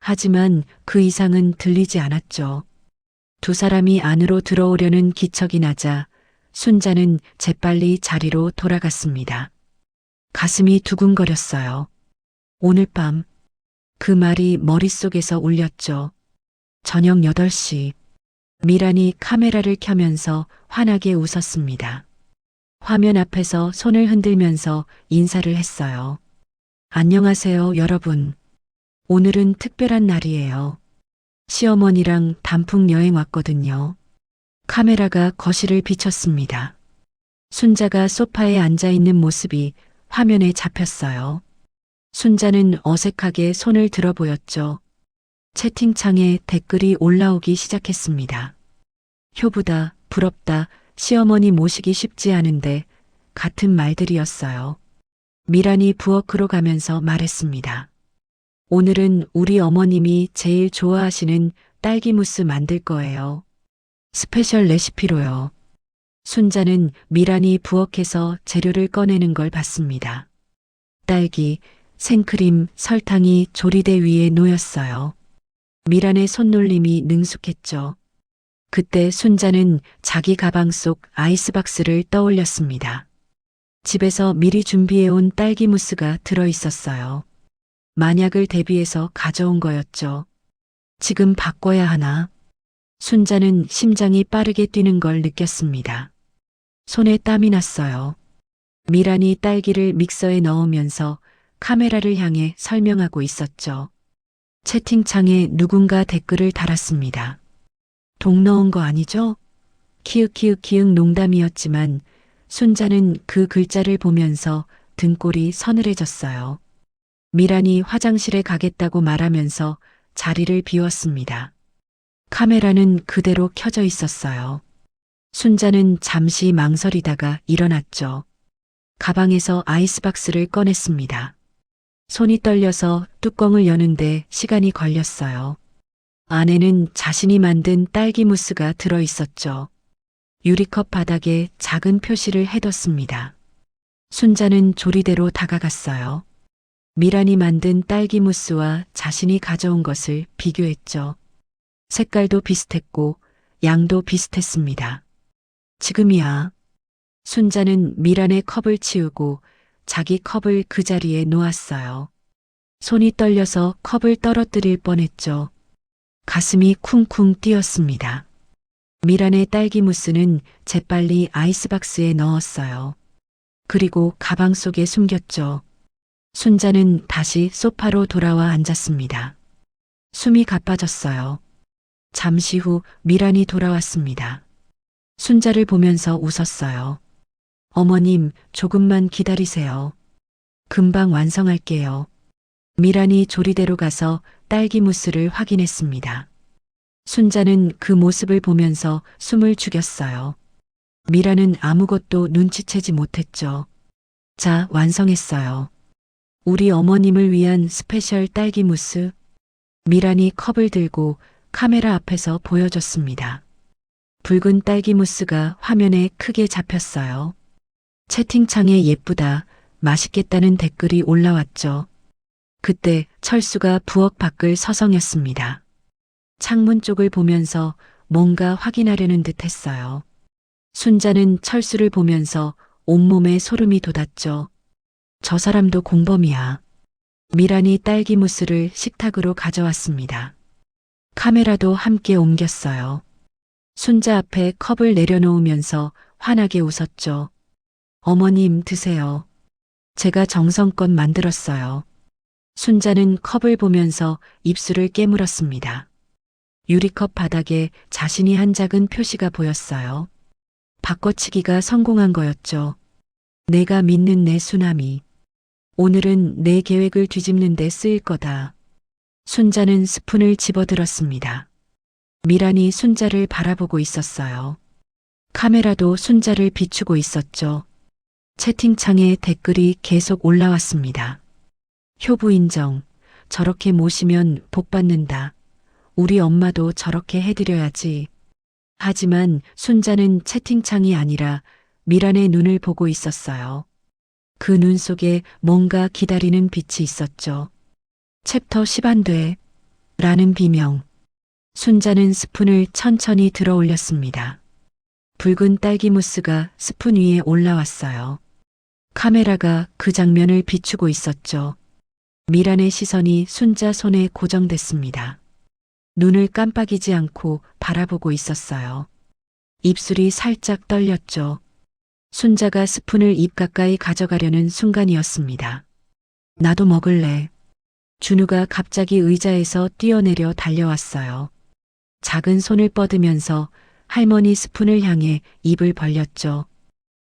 하지만 그 이상은 들리지 않았죠. 두 사람이 안으로 들어오려는 기척이 나자 순자는 재빨리 자리로 돌아갔습니다. 가슴이 두근거렸어요. 오늘 밤, 그 말이 머릿속에서 울렸죠. 저녁 8시, 미란이 카메라를 켜면서 환하게 웃었습니다. 화면 앞에서 손을 흔들면서 인사를 했어요. 안녕하세요, 여러분. 오늘은 특별한 날이에요. 시어머니랑 단풍 여행 왔거든요. 카메라가 거실을 비췄습니다. 순자가 소파에 앉아 있는 모습이 화면에 잡혔어요. 순자는 어색하게 손을 들어 보였죠. 채팅창에 댓글이 올라오기 시작했습니다. 효부다, 부럽다, 시어머니 모시기 쉽지 않은데 같은 말들이었어요. 미란이 부엌으로 가면서 말했습니다. 오늘은 우리 어머님이 제일 좋아하시는 딸기 무스 만들 거예요. 스페셜 레시피로요. 순자는 미란이 부엌에서 재료를 꺼내는 걸 봤습니다. 딸기, 생크림, 설탕이 조리대 위에 놓였어요. 미란의 손놀림이 능숙했죠. 그때 순자는 자기 가방 속 아이스박스를 떠올렸습니다. 집에서 미리 준비해온 딸기 무스가 들어 있었어요. 만약을 대비해서 가져온 거였죠. 지금 바꿔야 하나? 순자는 심장이 빠르게 뛰는 걸 느꼈습니다. 손에 땀이 났어요. 미란이 딸기를 믹서에 넣으면서 카메라를 향해 설명하고 있었죠. 채팅창에 누군가 댓글을 달았습니다. 돈 넣은 거 아니죠? 키읔키읔키읔 농담이었지만 순자는 그 글자를 보면서 등골이 서늘해졌어요. 미란이 화장실에 가겠다고 말하면서 자리를 비웠습니다. 카메라는 그대로 켜져 있었어요. 순자는 잠시 망설이다가 일어났죠. 가방에서 아이스박스를 꺼냈습니다. 손이 떨려서 뚜껑을 여는데 시간이 걸렸어요. 안에는 자신이 만든 딸기 무스가 들어 있었죠. 유리컵 바닥에 작은 표시를 해뒀습니다. 순자는 조리대로 다가갔어요. 미란이 만든 딸기 무스와 자신이 가져온 것을 비교했죠. 색깔도 비슷했고 양도 비슷했습니다. 지금이야. 순자는 미란의 컵을 치우고 자기 컵을 그 자리에 놓았어요. 손이 떨려서 컵을 떨어뜨릴 뻔했죠. 가슴이 쿵쿵 뛰었습니다. 미란의 딸기 무스는 재빨리 아이스박스에 넣었어요. 그리고 가방 속에 숨겼죠. 순자는 다시 소파로 돌아와 앉았습니다. 숨이 가빠졌어요. 잠시 후 미란이 돌아왔습니다. 순자를 보면서 웃었어요. 어머님, 조금만 기다리세요. 금방 완성할게요. 미란이 조리대로 가서 딸기 무스를 확인했습니다. 순자는 그 모습을 보면서 숨을 죽였어요. 미란은 아무것도 눈치채지 못했죠. 자, 완성했어요. 우리 어머님을 위한 스페셜 딸기 무스. 미란이 컵을 들고 카메라 앞에서 보여줬습니다. 붉은 딸기 무스가 화면에 크게 잡혔어요. 채팅창에 예쁘다, 맛있겠다는 댓글이 올라왔죠. 그때 철수가 부엌 밖을 서성였습니다. 창문 쪽을 보면서 뭔가 확인하려는 듯 했어요. 순자는 철수를 보면서 온몸에 소름이 돋았죠. 저 사람도 공범이야. 미란이 딸기 무스를 식탁으로 가져왔습니다. 카메라도 함께 옮겼어요. 순자 앞에 컵을 내려놓으면서 환하게 웃었죠. 어머님 드세요. 제가 정성껏 만들었어요. 순자는 컵을 보면서 입술을 깨물었습니다. 유리컵 바닥에 자신이 한 작은 표시가 보였어요. 바꿔치기가 성공한 거였죠. 내가 믿는 내 수나미. 오늘은 내 계획을 뒤집는 데 쓰일 거다. 순자는 스푼을 집어들었습니다. 미란이 순자를 바라보고 있었어요. 카메라도 순자를 비추고 있었죠. 채팅창에 댓글이 계속 올라왔습니다. 효부 인정. 저렇게 모시면 복 받는다. 우리 엄마도 저렇게 해드려야지. 하지만 순자는 채팅창이 아니라 미란의 눈을 보고 있었어요. 그 눈 속에 뭔가 기다리는 빛이 있었죠. 챕터 10 안 돼. 라는 비명. 순자는 스푼을 천천히 들어 올렸습니다. 붉은 딸기 무스가 스푼 위에 올라왔어요. 카메라가 그 장면을 비추고 있었죠. 미란의 시선이 순자 손에 고정됐습니다. 눈을 깜빡이지 않고 바라보고 있었어요. 입술이 살짝 떨렸죠. 순자가 스푼을 입 가까이 가져가려는 순간이었습니다. 나도 먹을래. 준우가 갑자기 의자에서 뛰어내려 달려왔어요. 작은 손을 뻗으면서 할머니 스푼을 향해 입을 벌렸죠.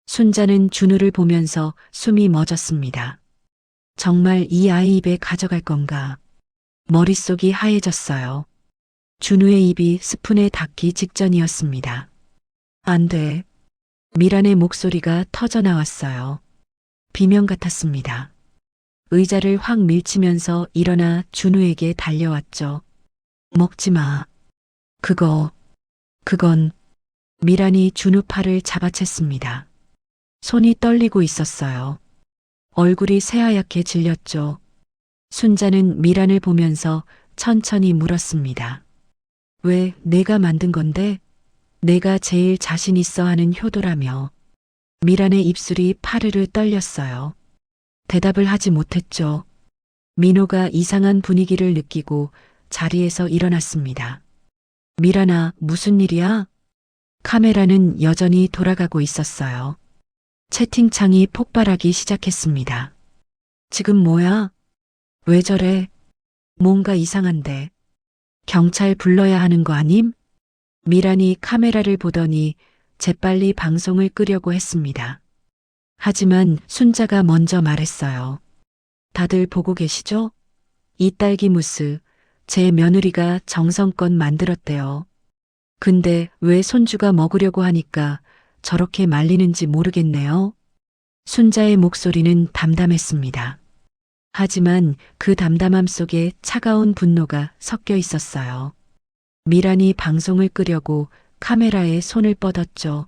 순자는 준우를 보면서 숨이 멎었습니다. 정말 이 아이 입에 가져갈 건가? 머릿속이 하얘졌어요. 준우의 입이 스푼에 닿기 직전이었습니다. 안 돼. 미란의 목소리가 터져 나왔어요. 비명 같았습니다. 의자를 확 밀치면서 일어나 준우에게 달려왔죠. 먹지 마. 그건 미란이 준우 팔을 잡아챘습니다. 손이 떨리고 있었어요. 얼굴이 새하얗게 질렸죠. 순자는 미란을 보면서 천천히 물었습니다. 왜 내가 만든 건데? 내가 제일 자신 있어 하는 효도라며. 미란의 입술이 파르르 떨렸어요. 대답을 하지 못했죠. 민호가 이상한 분위기를 느끼고 자리에서 일어났습니다. 미란아, 무슨 일이야? 카메라는 여전히 돌아가고 있었어요. 채팅창이 폭발하기 시작했습니다. 지금 뭐야? 왜 저래? 뭔가 이상한데. 경찰 불러야 하는 거 아님? 미란이 카메라를 보더니 재빨리 방송을 끄려고 했습니다. 하지만 순자가 먼저 말했어요. 다들 보고 계시죠? 이 딸기 무스, 제 며느리가 정성껏 만들었대요. 근데 왜 손주가 먹으려고 하니까 저렇게 말리는지 모르겠네요. 순자의 목소리는 담담했습니다. 하지만 그 담담함 속에 차가운 분노가 섞여 있었어요. 미란이 방송을 끄려고 카메라에 손을 뻗었죠.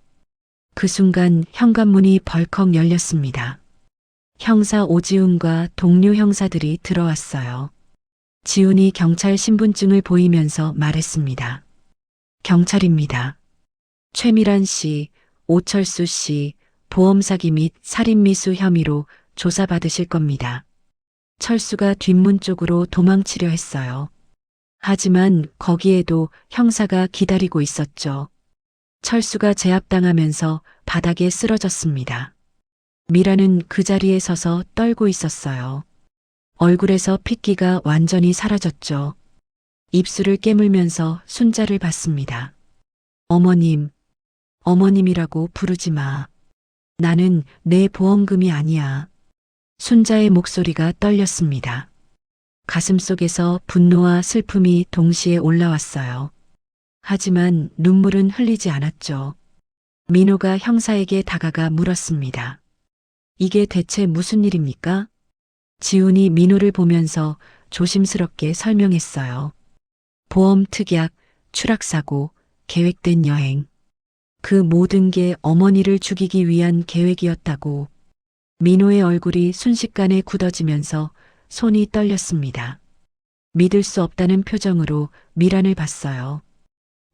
그 순간 현관문이 벌컥 열렸습니다. 형사 오지훈과 동료 형사들이 들어왔어요. 지훈이 경찰 신분증을 보이면서 말했습니다. 경찰입니다. 최미란 씨, 오철수 씨, 보험 사기 및 살인미수 혐의로 조사받으실 겁니다. 철수가 뒷문 쪽으로 도망치려 했어요. 하지만 거기에도 형사가 기다리고 있었죠. 철수가 제압당하면서 바닥에 쓰러졌습니다. 미라는 그 자리에 서서 떨고 있었어요. 얼굴에서 핏기가 완전히 사라졌죠. 입술을 깨물면서 순자를 봤습니다. 어머님, 어머님이라고 부르지 마. 나는 내 보험금이 아니야. 순자의 목소리가 떨렸습니다. 가슴속에서 분노와 슬픔이 동시에 올라왔어요. 하지만 눈물은 흘리지 않았죠. 민호가 형사에게 다가가 물었습니다. 이게 대체 무슨 일입니까? 지훈이 민호를 보면서 조심스럽게 설명했어요. 보험 특약, 추락사고, 계획된 여행. 그 모든 게 어머니를 죽이기 위한 계획이었다고. 민호의 얼굴이 순식간에 굳어지면서 손이 떨렸습니다. 믿을 수 없다는 표정으로 미란을 봤어요.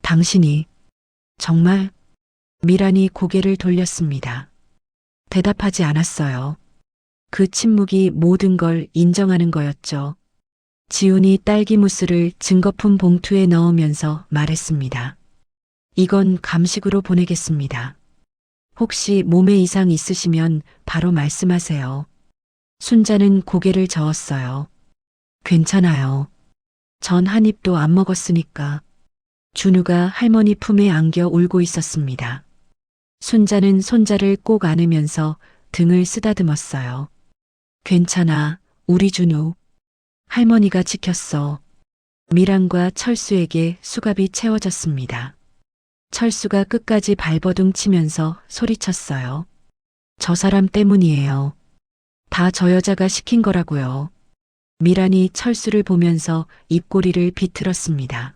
당신이 정말? 미란이 고개를 돌렸습니다. 대답하지 않았어요. 그 침묵이 모든 걸 인정하는 거였죠. 지훈이 딸기 무스를 증거품 봉투에 넣으면서 말했습니다. 이건 감식으로 보내겠습니다. 혹시 몸에 이상 있으시면 바로 말씀하세요. 순자는 고개를 저었어요. 괜찮아요. 전 한 입도 안 먹었으니까. 준우가 할머니 품에 안겨 울고 있었습니다. 순자는 손자를 꼭 안으면서 등을 쓰다듬었어요. 괜찮아, 우리 준우. 할머니가 지켰어. 미란과 철수에게 수갑이 채워졌습니다. 철수가 끝까지 발버둥 치면서 소리쳤어요. 저 사람 때문이에요. 다 저 여자가 시킨 거라고요. 미란이 철수를 보면서 입꼬리를 비틀었습니다.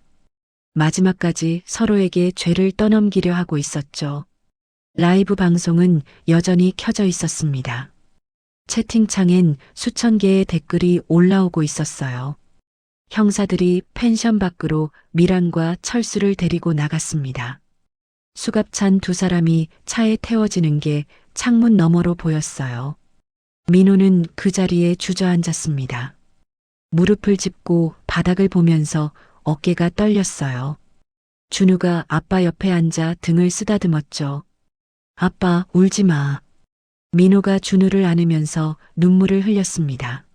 마지막까지 서로에게 죄를 떠넘기려 하고 있었죠. 라이브 방송은 여전히 켜져 있었습니다. 채팅창엔 수천 개의 댓글이 올라오고 있었어요. 형사들이 펜션 밖으로 미란과 철수를 데리고 나갔습니다. 수갑찬 두 사람이 차에 태워지는 게 창문 너머로 보였어요. 민호는 그 자리에 주저앉았습니다. 무릎을 짚고 바닥을 보면서 어깨가 떨렸어요. 준우가 아빠 옆에 앉아 등을 쓰다듬었죠. 아빠, 울지 마. 민호가 준우를 안으면서 눈물을 흘렸습니다.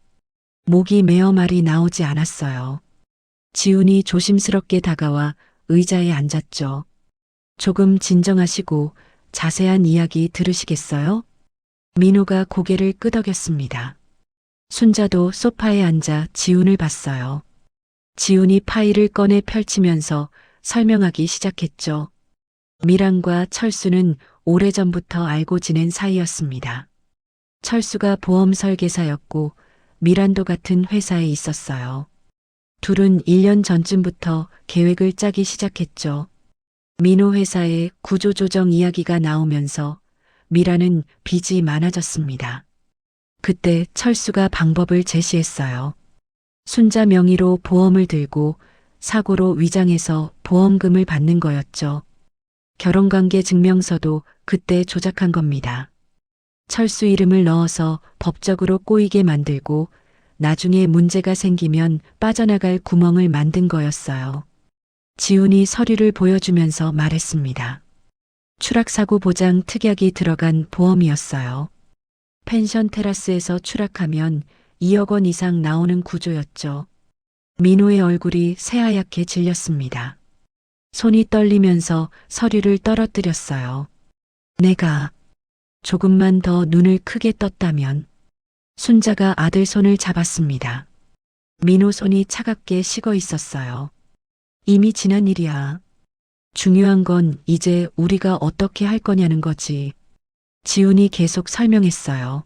목이 메어 말이 나오지 않았어요. 지훈이 조심스럽게 다가와 의자에 앉았죠. 조금 진정하시고 자세한 이야기 들으시겠어요? 민호가 고개를 끄덕였습니다. 순자도 소파에 앉아 지훈을 봤어요. 지훈이 파일을 꺼내 펼치면서 설명하기 시작했죠. 미란과 철수는 오래전부터 알고 지낸 사이였습니다. 철수가 보험 설계사였고 미란도 같은 회사에 있었어요. 둘은 1년 전쯤부터 계획을 짜기 시작했죠. 민호 회사의 구조조정 이야기가 나오면서 미란은 빚이 많아졌습니다. 그때 철수가 방법을 제시했어요. 순자 명의로 보험을 들고 사고로 위장해서 보험금을 받는 거였죠. 결혼관계 증명서도 그때 조작한 겁니다. 철수 이름을 넣어서 법적으로 꼬이게 만들고 나중에 문제가 생기면 빠져나갈 구멍을 만든 거였어요. 지훈이 서류를 보여주면서 말했습니다. 추락사고 보장 특약이 들어간 보험이었어요. 펜션 테라스에서 추락하면 2억 원 이상 나오는 구조였죠. 민호의 얼굴이 새하얗게 질렸습니다. 손이 떨리면서 서류를 떨어뜨렸어요. 내가 조금만 더 눈을 크게 떴다면. 순자가 아들 손을 잡았습니다. 민호 손이 차갑게 식어 있었어요. 이미 지난 일이야. 중요한 건 이제 우리가 어떻게 할 거냐는 거지. 지훈이 계속 설명했어요.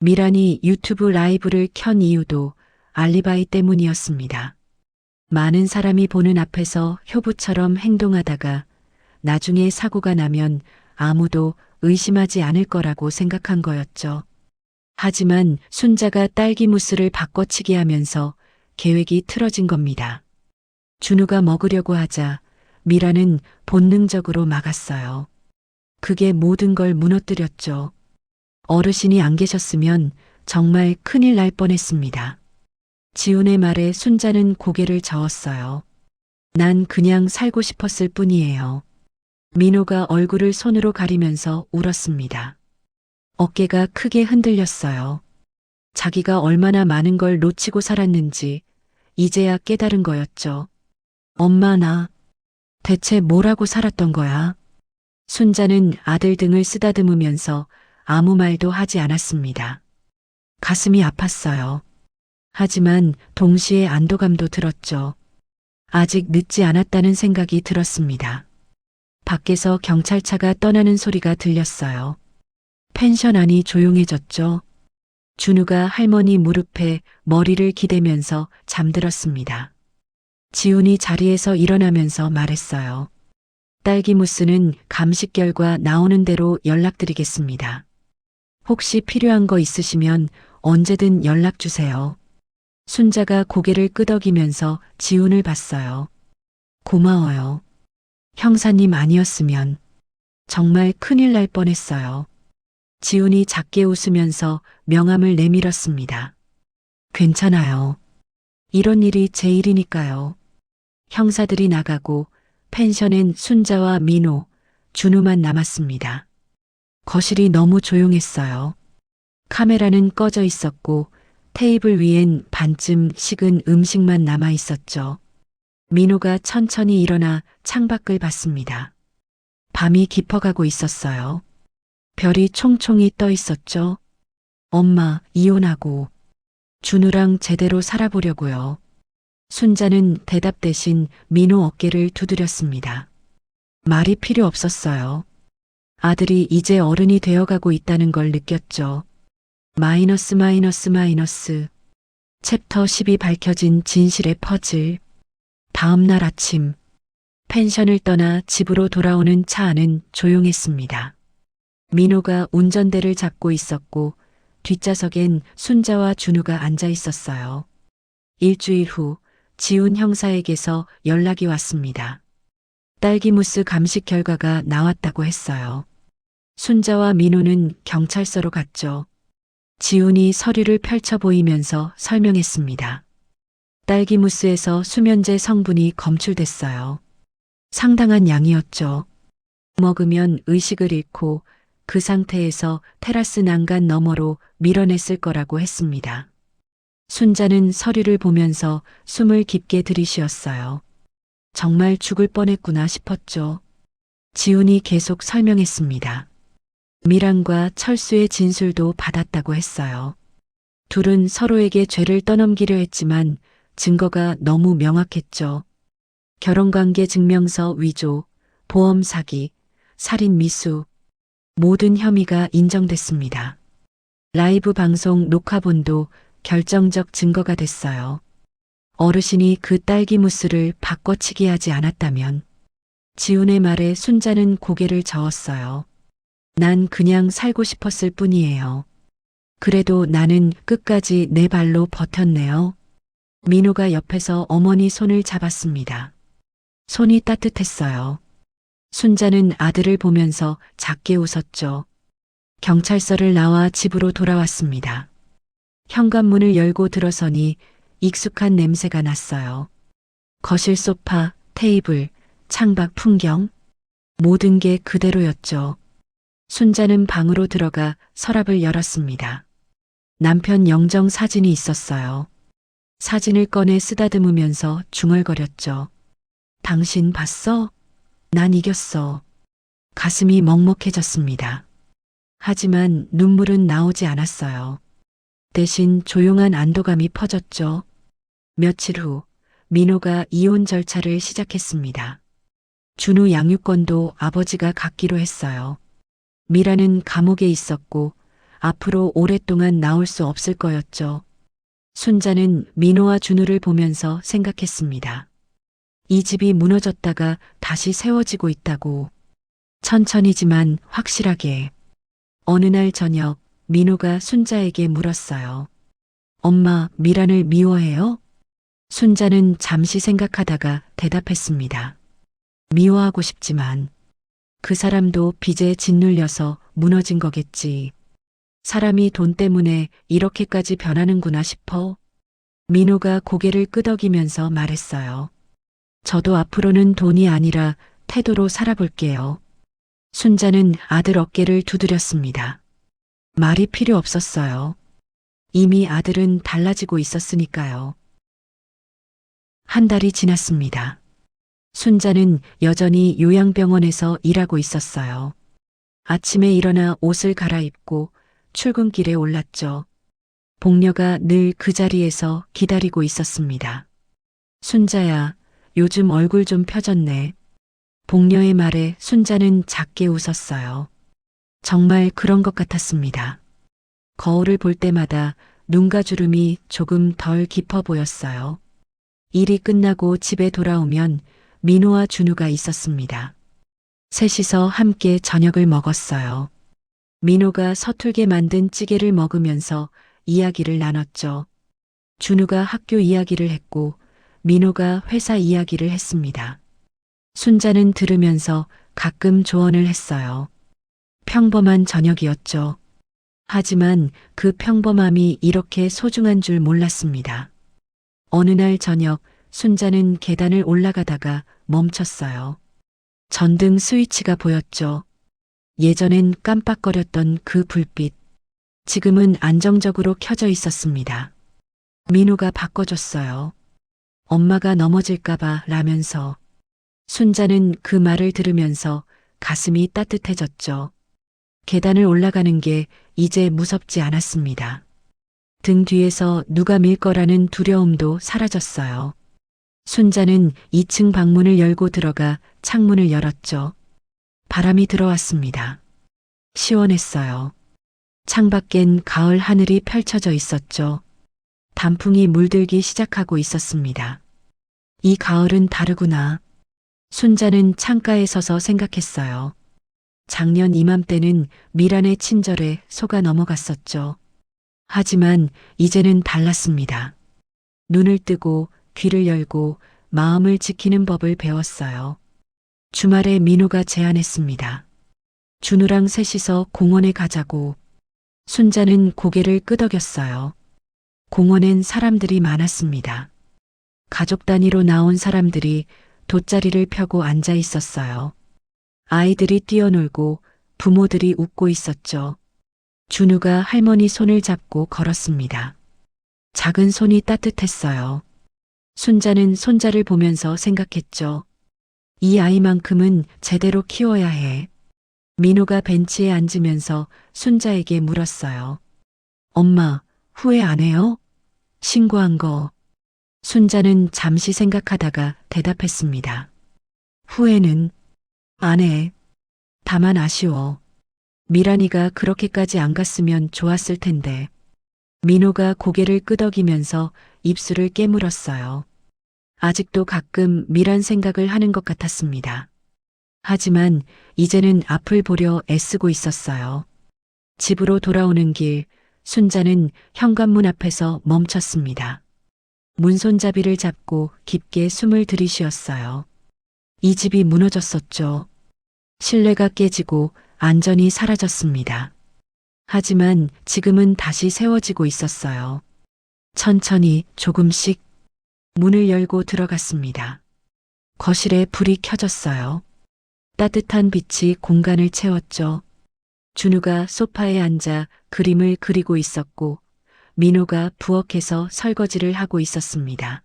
미란이 유튜브 라이브를 켠 이유도 알리바이 때문이었습니다. 많은 사람이 보는 앞에서 효부처럼 행동하다가 나중에 사고가 나면 아무도 의심하지 않을 거라고 생각한 거였죠. 하지만 순자가 딸기 무스를 바꿔치기 하면서 계획이 틀어진 겁니다. 준우가 먹으려고 하자 미라는 본능적으로 막았어요. 그게 모든 걸 무너뜨렸죠. 어르신이 안 계셨으면 정말 큰일 날 뻔했습니다. 지훈의 말에 순자는 고개를 저었어요. 난 그냥 살고 싶었을 뿐이에요. 민호가 얼굴을 손으로 가리면서 울었습니다. 어깨가 크게 흔들렸어요. 자기가 얼마나 많은 걸 놓치고 살았는지 이제야 깨달은 거였죠. 엄마, 나 대체 뭐라고 살았던 거야? 순자는 아들 등을 쓰다듬으면서 아무 말도 하지 않았습니다. 가슴이 아팠어요. 하지만 동시에 안도감도 들었죠. 아직 늦지 않았다는 생각이 들었습니다. 밖에서 경찰차가 떠나는 소리가 들렸어요. 펜션 안이 조용해졌죠. 준우가 할머니 무릎에 머리를 기대면서 잠들었습니다. 지훈이 자리에서 일어나면서 말했어요. 딸기 무스는 감식 결과 나오는 대로 연락드리겠습니다. 혹시 필요한 거 있으시면 언제든 연락 주세요. 순자가 고개를 끄덕이면서 지훈을 봤어요. 고마워요. 형사님 아니었으면 정말 큰일 날 뻔했어요. 지훈이 작게 웃으면서 명함을 내밀었습니다. 괜찮아요. 이런 일이 제 일이니까요. 형사들이 나가고 펜션엔 순자와 민호, 준우만 남았습니다. 거실이 너무 조용했어요. 카메라는 꺼져 있었고 테이블 위엔 반쯤 식은 음식만 남아 있었죠. 민호가 천천히 일어나 창밖을 봤습니다. 밤이 깊어가고 있었어요. 별이 총총히 떠 있었죠. 엄마, 이혼하고 준우랑 제대로 살아보려고요. 순자는 대답 대신 민호 어깨를 두드렸습니다. 말이 필요 없었어요. 아들이 이제 어른이 되어가고 있다는 걸 느꼈죠. 마이너스 마이너스 마이너스. 챕터 10이 밝혀진 진실의 퍼즐. 다음 날 아침, 펜션을 떠나 집으로 돌아오는 차 안은 조용했습니다. 민호가 운전대를 잡고 있었고 뒷좌석엔 순자와 준우가 앉아 있었어요. 일주일 후 지훈 형사에게서 연락이 왔습니다. 딸기 무스 감식 결과가 나왔다고 했어요. 순자와 민호는 경찰서로 갔죠. 지훈이 서류를 펼쳐 보이면서 설명했습니다. 딸기 무스에서 수면제 성분이 검출됐어요. 상당한 양이었죠. 먹으면 의식을 잃고 그 상태에서 테라스 난간 너머로 밀어냈을 거라고 했습니다. 순자는 서류를 보면서 숨을 깊게 들이쉬었어요. 정말 죽을 뻔했구나 싶었죠. 지훈이 계속 설명했습니다. 미란과 철수의 진술도 받았다고 했어요. 둘은 서로에게 죄를 떠넘기려 했지만 증거가 너무 명확했죠. 결혼관계 증명서 위조, 보험 사기, 살인 미수, 모든 혐의가 인정됐습니다. 라이브 방송 녹화본도 결정적 증거가 됐어요. 어르신이 그 딸기 무스를 바꿔치기 하지 않았다면 지훈의 말에 순자는 고개를 저었어요. 난 그냥 살고 싶었을 뿐이에요. 그래도 나는 끝까지 내 발로 버텼네요. 민호가 옆에서 어머니 손을 잡았습니다. 손이 따뜻했어요. 순자는 아들을 보면서 작게 웃었죠. 경찰서를 나와 집으로 돌아왔습니다. 현관문을 열고 들어서니 익숙한 냄새가 났어요. 거실 소파, 테이블, 창밖 풍경, 모든 게 그대로였죠. 순자는 방으로 들어가 서랍을 열었습니다. 남편 영정 사진이 있었어요. 사진을 꺼내 쓰다듬으면서 중얼거렸죠. 당신 봤어? 난 이겼어. 가슴이 먹먹해졌습니다. 하지만 눈물은 나오지 않았어요. 대신 조용한 안도감이 퍼졌죠. 며칠 후 민호가 이혼 절차를 시작했습니다. 준우 양육권도 아버지가 갖기로 했어요. 미라는 감옥에 있었고 앞으로 오랫동안 나올 수 없을 거였죠. 순자는 민호와 준우를 보면서 생각했습니다. 이 집이 무너졌다가 다시 세워지고 있다고. 천천히지만 확실하게. 어느 날 저녁 민호가 순자에게 물었어요. 엄마, 미란을 미워해요? 순자는 잠시 생각하다가 대답했습니다. 미워하고 싶지만 그 사람도 빚에 짓눌려서 무너진 거겠지. 사람이 돈 때문에 이렇게까지 변하는구나 싶어. 민호가 고개를 끄덕이면서 말했어요. 저도 앞으로는 돈이 아니라 태도로 살아볼게요. 순자는 아들 어깨를 두드렸습니다. 말이 필요 없었어요. 이미 아들은 달라지고 있었으니까요. 한 달이 지났습니다. 순자는 여전히 요양병원에서 일하고 있었어요. 아침에 일어나 옷을 갈아입고 출근길에 올랐죠. 복녀가 늘 그 자리에서 기다리고 있었습니다. 순자야, 요즘 얼굴 좀 펴졌네. 복녀의 말에 순자는 작게 웃었어요. 정말 그런 것 같았습니다. 거울을 볼 때마다 눈가 주름이 조금 덜 깊어 보였어요. 일이 끝나고 집에 돌아오면 민호와 준우가 있었습니다. 셋이서 함께 저녁을 먹었어요. 민호가 서툴게 만든 찌개를 먹으면서 이야기를 나눴죠. 준우가 학교 이야기를 했고 민호가 회사 이야기를 했습니다. 순자는 들으면서 가끔 조언을 했어요. 평범한 저녁이었죠. 하지만 그 평범함이 이렇게 소중한 줄 몰랐습니다. 어느 날 저녁 순자는 계단을 올라가다가 멈췄어요. 전등 스위치가 보였죠. 예전엔 깜빡거렸던 그 불빛. 지금은 안정적으로 켜져 있었습니다. 민호가 바꿔줬어요. 엄마가 넘어질까봐 라면서. 순자는 그 말을 들으면서 가슴이 따뜻해졌죠. 계단을 올라가는 게 이제 무섭지 않았습니다. 등 뒤에서 누가 밀 거라는 두려움도 사라졌어요. 순자는 2층 방문을 열고 들어가 창문을 열었죠. 바람이 들어왔습니다. 시원했어요. 창밖엔 가을 하늘이 펼쳐져 있었죠. 단풍이 물들기 시작하고 있었습니다. 이 가을은 다르구나. 순자는 창가에 서서 생각했어요. 작년 이맘때는 미란의 친절에 속아 넘어갔었죠. 하지만 이제는 달랐습니다. 눈을 뜨고 귀를 열고 마음을 지키는 법을 배웠어요. 주말에 민호가 제안했습니다. 준우랑 셋이서 공원에 가자고. 순자는 고개를 끄덕였어요. 공원엔 사람들이 많았습니다. 가족 단위로 나온 사람들이 돗자리를 펴고 앉아 있었어요. 아이들이 뛰어놀고 부모들이 웃고 있었죠. 준우가 할머니 손을 잡고 걸었습니다. 작은 손이 따뜻했어요. 순자는 손자를 보면서 생각했죠. 이 아이만큼은 제대로 키워야 해. 민호가 벤치에 앉으면서 순자에게 물었어요. 엄마, 후회 안 해요? 신고한 거. 순자는 잠시 생각하다가 대답했습니다. 후회는 안 해. 다만 아쉬워. 미란이가 그렇게까지 안 갔으면 좋았을 텐데. 민호가 고개를 끄덕이면서 입술을 깨물었어요. 아직도 가끔 미란 생각을 하는 것 같았습니다. 하지만 이제는 앞을 보려 애쓰고 있었어요. 집으로 돌아오는 길, 순자는 현관문 앞에서 멈췄습니다. 문손잡이를 잡고 깊게 숨을 들이쉬었어요. 이 집이 무너졌었죠. 신뢰가 깨지고 안전이 사라졌습니다. 하지만 지금은 다시 세워지고 있었어요. 천천히 조금씩 문을 열고 들어갔습니다. 거실에 불이 켜졌어요. 따뜻한 빛이 공간을 채웠죠. 준우가 소파에 앉아 그림을 그리고 있었고 민호가 부엌에서 설거지를 하고 있었습니다.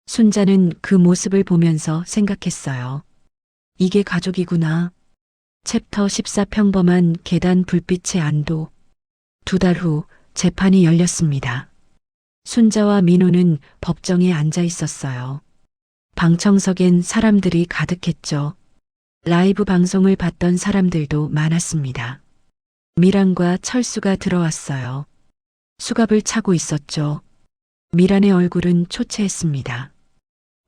순자는 그 모습을 보면서 생각했어요. 이게 가족이구나. 챕터 14 평범한 계단 불빛의 안도. 2달 후 재판이 열렸습니다. 순자와 민호는 법정에 앉아 있었어요. 방청석엔 사람들이 가득했죠. 라이브 방송을 봤던 사람들도 많았습니다. 미란과 철수가 들어왔어요. 수갑을 차고 있었죠. 미란의 얼굴은 초췌했습니다.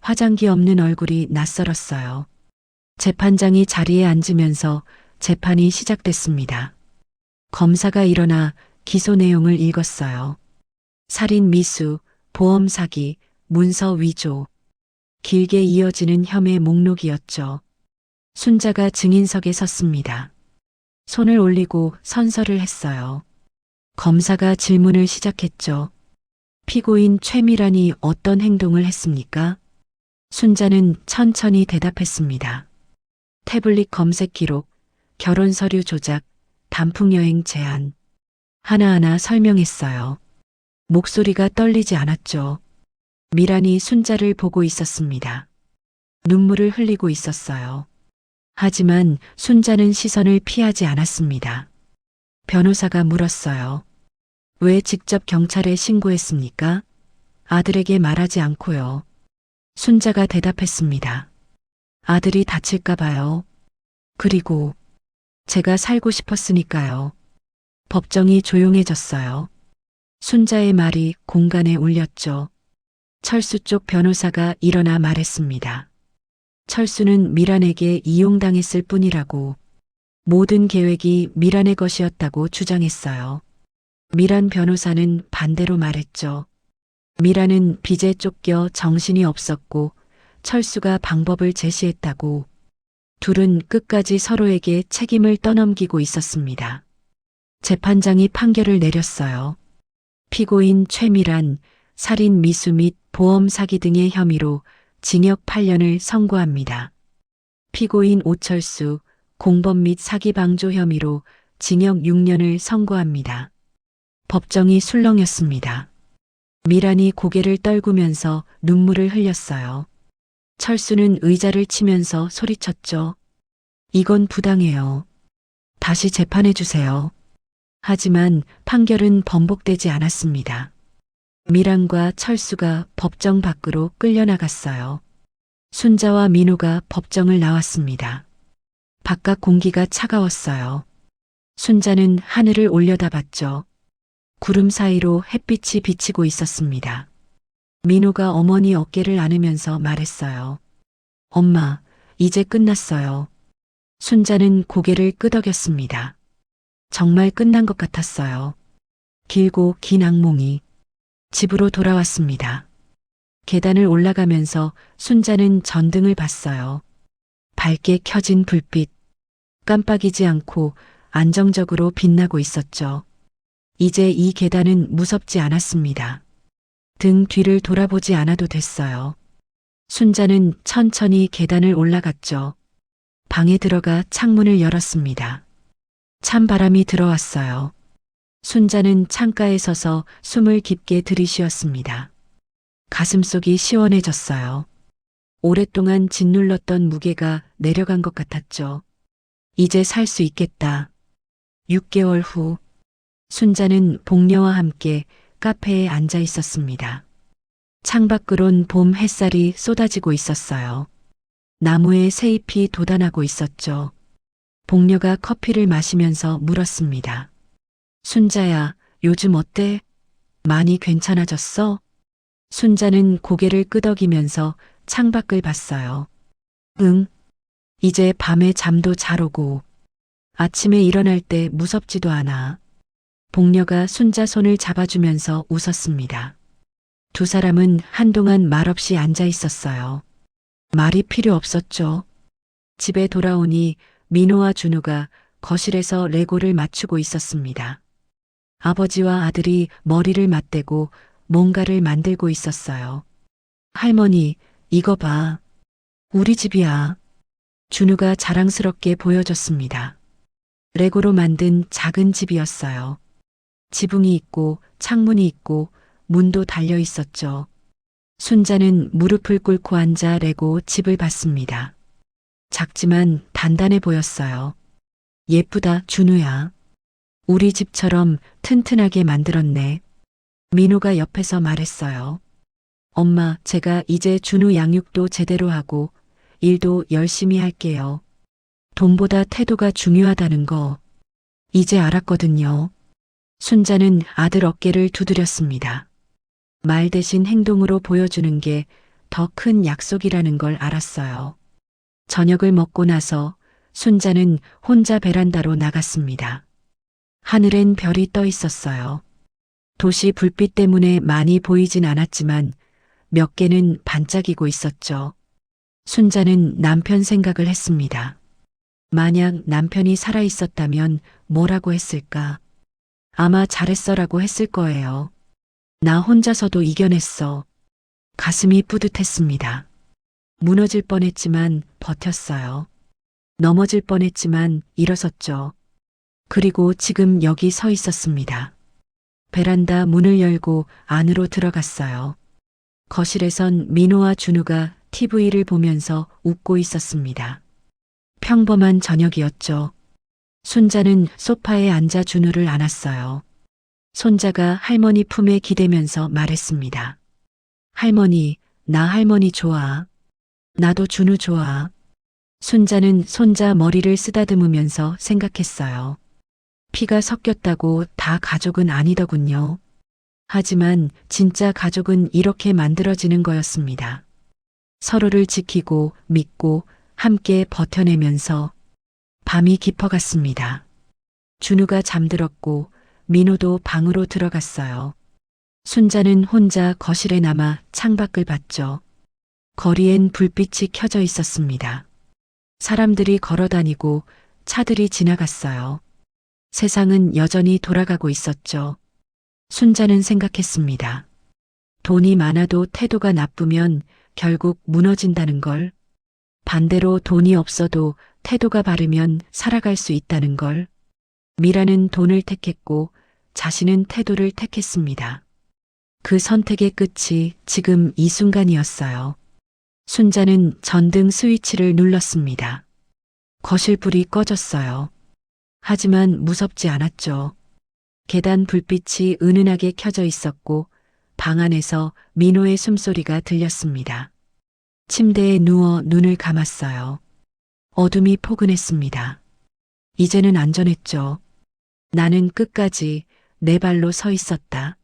화장기 없는 얼굴이 낯설었어요. 재판장이 자리에 앉으면서 재판이 시작됐습니다. 검사가 일어나 기소 내용을 읽었어요. 살인 미수, 보험 사기, 문서 위조. 길게 이어지는 혐의 목록이었죠. 순자가 증인석에 섰습니다. 손을 올리고 선서를 했어요. 검사가 질문을 시작했죠. 피고인 최미란이 어떤 행동을 했습니까? 순자는 천천히 대답했습니다. 태블릿 검색 기록, 결혼 서류 조작, 단풍여행 제안. 하나하나 설명했어요. 목소리가 떨리지 않았죠. 미란이 순자를 보고 있었습니다. 눈물을 흘리고 있었어요. 하지만 순자는 시선을 피하지 않았습니다. 변호사가 물었어요. 왜 직접 경찰에 신고했습니까? 아들에게 말하지 않고요. 순자가 대답했습니다. 아들이 다칠까 봐요. 그리고 제가 살고 싶었으니까요. 법정이 조용해졌어요. 순자의 말이 공간에 울렸죠. 철수 쪽 변호사가 일어나 말했습니다. 철수는 미란에게 이용당했을 뿐이라고, 모든 계획이 미란의 것이었다고 주장했어요. 미란 변호사는 반대로 말했죠. 미란은 빚에 쫓겨 정신이 없었고 철수가 방법을 제시했다고. 둘은 끝까지 서로에게 책임을 떠넘기고 있었습니다. 재판장이 판결을 내렸어요. 피고인 최미란, 살인 미수 및 보험 사기 등의 혐의로 징역 8년을 선고합니다. 피고인 오철수, 공범 및 사기 방조 혐의로 징역 6년을 선고합니다. 법정이 술렁였습니다. 미란이 고개를 떨구면서 눈물을 흘렸어요. 철수는 의자를 치면서 소리쳤죠. 이건 부당해요. 다시 재판해 주세요. 하지만 판결은 번복되지 않았습니다. 미란과 철수가 법정 밖으로 끌려나갔어요. 순자와 민호가 법정을 나왔습니다. 바깥 공기가 차가웠어요. 순자는 하늘을 올려다봤죠. 구름 사이로 햇빛이 비치고 있었습니다. 민호가 어머니 어깨를 안으면서 말했어요. 엄마, 이제 끝났어요. 순자는 고개를 끄덕였습니다. 정말 끝난 것 같았어요. 길고 긴 악몽이. 집으로 돌아왔습니다. 계단을 올라가면서 순자는 전등을 봤어요. 밝게 켜진 불빛. 깜빡이지 않고 안정적으로 빛나고 있었죠. 이제 이 계단은 무섭지 않았습니다. 등 뒤를 돌아보지 않아도 됐어요. 순자는 천천히 계단을 올라갔죠. 방에 들어가 창문을 열었습니다. 찬 바람이 들어왔어요. 순자는 창가에 서서 숨을 깊게 들이쉬었습니다. 가슴속이 시원해졌어요. 오랫동안 짓눌렀던 무게가 내려간 것 같았죠. 이제 살 수 있겠다. 6개월 후 순자는 복녀와 함께 카페에 앉아 있었습니다. 창밖으론 봄 햇살이 쏟아지고 있었어요. 나무에 새잎이 돋아나고 있었죠. 복녀가 커피를 마시면서 물었습니다. 순자야, 요즘 어때? 많이 괜찮아졌어? 순자는 고개를 끄덕이면서 창밖을 봤어요. 응. 이제 밤에 잠도 잘 오고 아침에 일어날 때 무섭지도 않아. 복녀가 순자 손을 잡아주면서 웃었습니다. 두 사람은 한동안 말없이 앉아 있었어요. 말이 필요 없었죠. 집에 돌아오니 민호와 준우가 거실에서 레고를 맞추고 있었습니다. 아버지와 아들이 머리를 맞대고 뭔가를 만들고 있었어요. 할머니, 이거 봐. 우리 집이야. 준우가 자랑스럽게 보여줬습니다. 레고로 만든 작은 집이었어요. 지붕이 있고 창문이 있고 문도 달려 있었죠. 순자는 무릎을 꿇고 앉아 레고 집을 봤습니다. 작지만 단단해 보였어요. 예쁘다, 준우야. 우리 집처럼 튼튼하게 만들었네. 민호가 옆에서 말했어요. 엄마, 제가 이제 준우 양육도 제대로 하고 일도 열심히 할게요. 돈보다 태도가 중요하다는 거 이제 알았거든요. 순자는 아들 어깨를 두드렸습니다. 말 대신 행동으로 보여주는 게 더 큰 약속이라는 걸 알았어요. 저녁을 먹고 나서 순자는 혼자 베란다로 나갔습니다. 하늘엔 별이 떠 있었어요. 도시 불빛 때문에 많이 보이진 않았지만 몇 개는 반짝이고 있었죠. 순자는 남편 생각을 했습니다. 만약 남편이 살아 있었다면 뭐라고 했을까? 아마 잘했어라고 했을 거예요. 나 혼자서도 이겨냈어. 가슴이 뿌듯했습니다. 무너질 뻔했지만 버텼어요. 넘어질 뻔했지만 일어섰죠. 그리고 지금 여기 서 있었습니다. 베란다 문을 열고 안으로 들어갔어요. 거실에선 민호와 준우가 TV를 보면서 웃고 있었습니다. 평범한 저녁이었죠. 순자는 소파에 앉아 준우를 안았어요. 손자가 할머니 품에 기대면서 말했습니다. 할머니, 나 할머니 좋아. 나도 준우 좋아. 순자는 손자 머리를 쓰다듬으면서 생각했어요. 피가 섞였다고 다 가족은 아니더군요. 하지만 진짜 가족은 이렇게 만들어지는 거였습니다. 서로를 지키고 믿고 함께 버텨내면서 밤이 깊어갔습니다. 준우가 잠들었고 민호도 방으로 들어갔어요. 순자는 혼자 거실에 남아 창밖을 봤죠. 거리엔 불빛이 켜져 있었습니다. 사람들이 걸어다니고 차들이 지나갔어요. 세상은 여전히 돌아가고 있었죠. 순자는 생각했습니다. 돈이 많아도 태도가 나쁘면 결국 무너진다는 걸. 반대로 돈이 없어도 태도가 바르면 살아갈 수 있다는 걸. 미라는 돈을 택했고 자신은 태도를 택했습니다. 그 선택의 끝이 지금 이 순간이었어요. 순자는 전등 스위치를 눌렀습니다. 거실 불이 꺼졌어요. 하지만 무섭지 않았죠. 계단 불빛이 은은하게 켜져 있었고 방 안에서 민호의 숨소리가 들렸습니다. 침대에 누워 눈을 감았어요. 어둠이 포근했습니다. 이제는 안전했죠. 나는 끝까지 내 발로 서 있었다.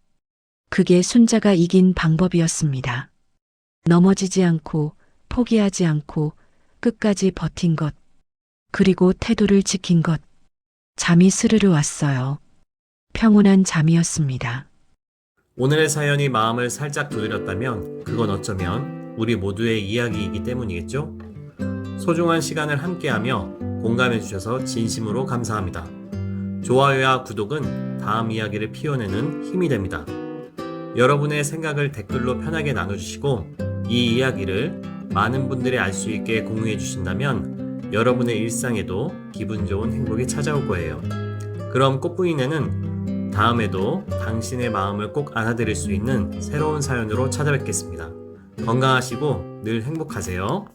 그게 순자가 이긴 방법이었습니다. 넘어지지 않고 포기하지 않고 끝까지 버틴 것. 그리고 태도를 지킨 것. 잠이 스르르 왔어요. 평온한 잠이었습니다. 오늘의 사연이 마음을 살짝 두드렸다면 그건 어쩌면 우리 모두의 이야기이기 때문이겠죠? 소중한 시간을 함께하며 공감해주셔서 진심으로 감사합니다. 좋아요와 구독은 다음 이야기를 피워내는 힘이 됩니다. 여러분의 생각을 댓글로 편하게 나눠주시고 이 이야기를 많은 분들이 알 수 있게 공유해 주신다면 여러분의 일상에도 기분 좋은 행복이 찾아올 거예요. 그럼 꽃부인네는 다음에도 당신의 마음을 꼭 안아드릴 수 있는 새로운 사연으로 찾아뵙겠습니다. 건강하시고 늘 행복하세요.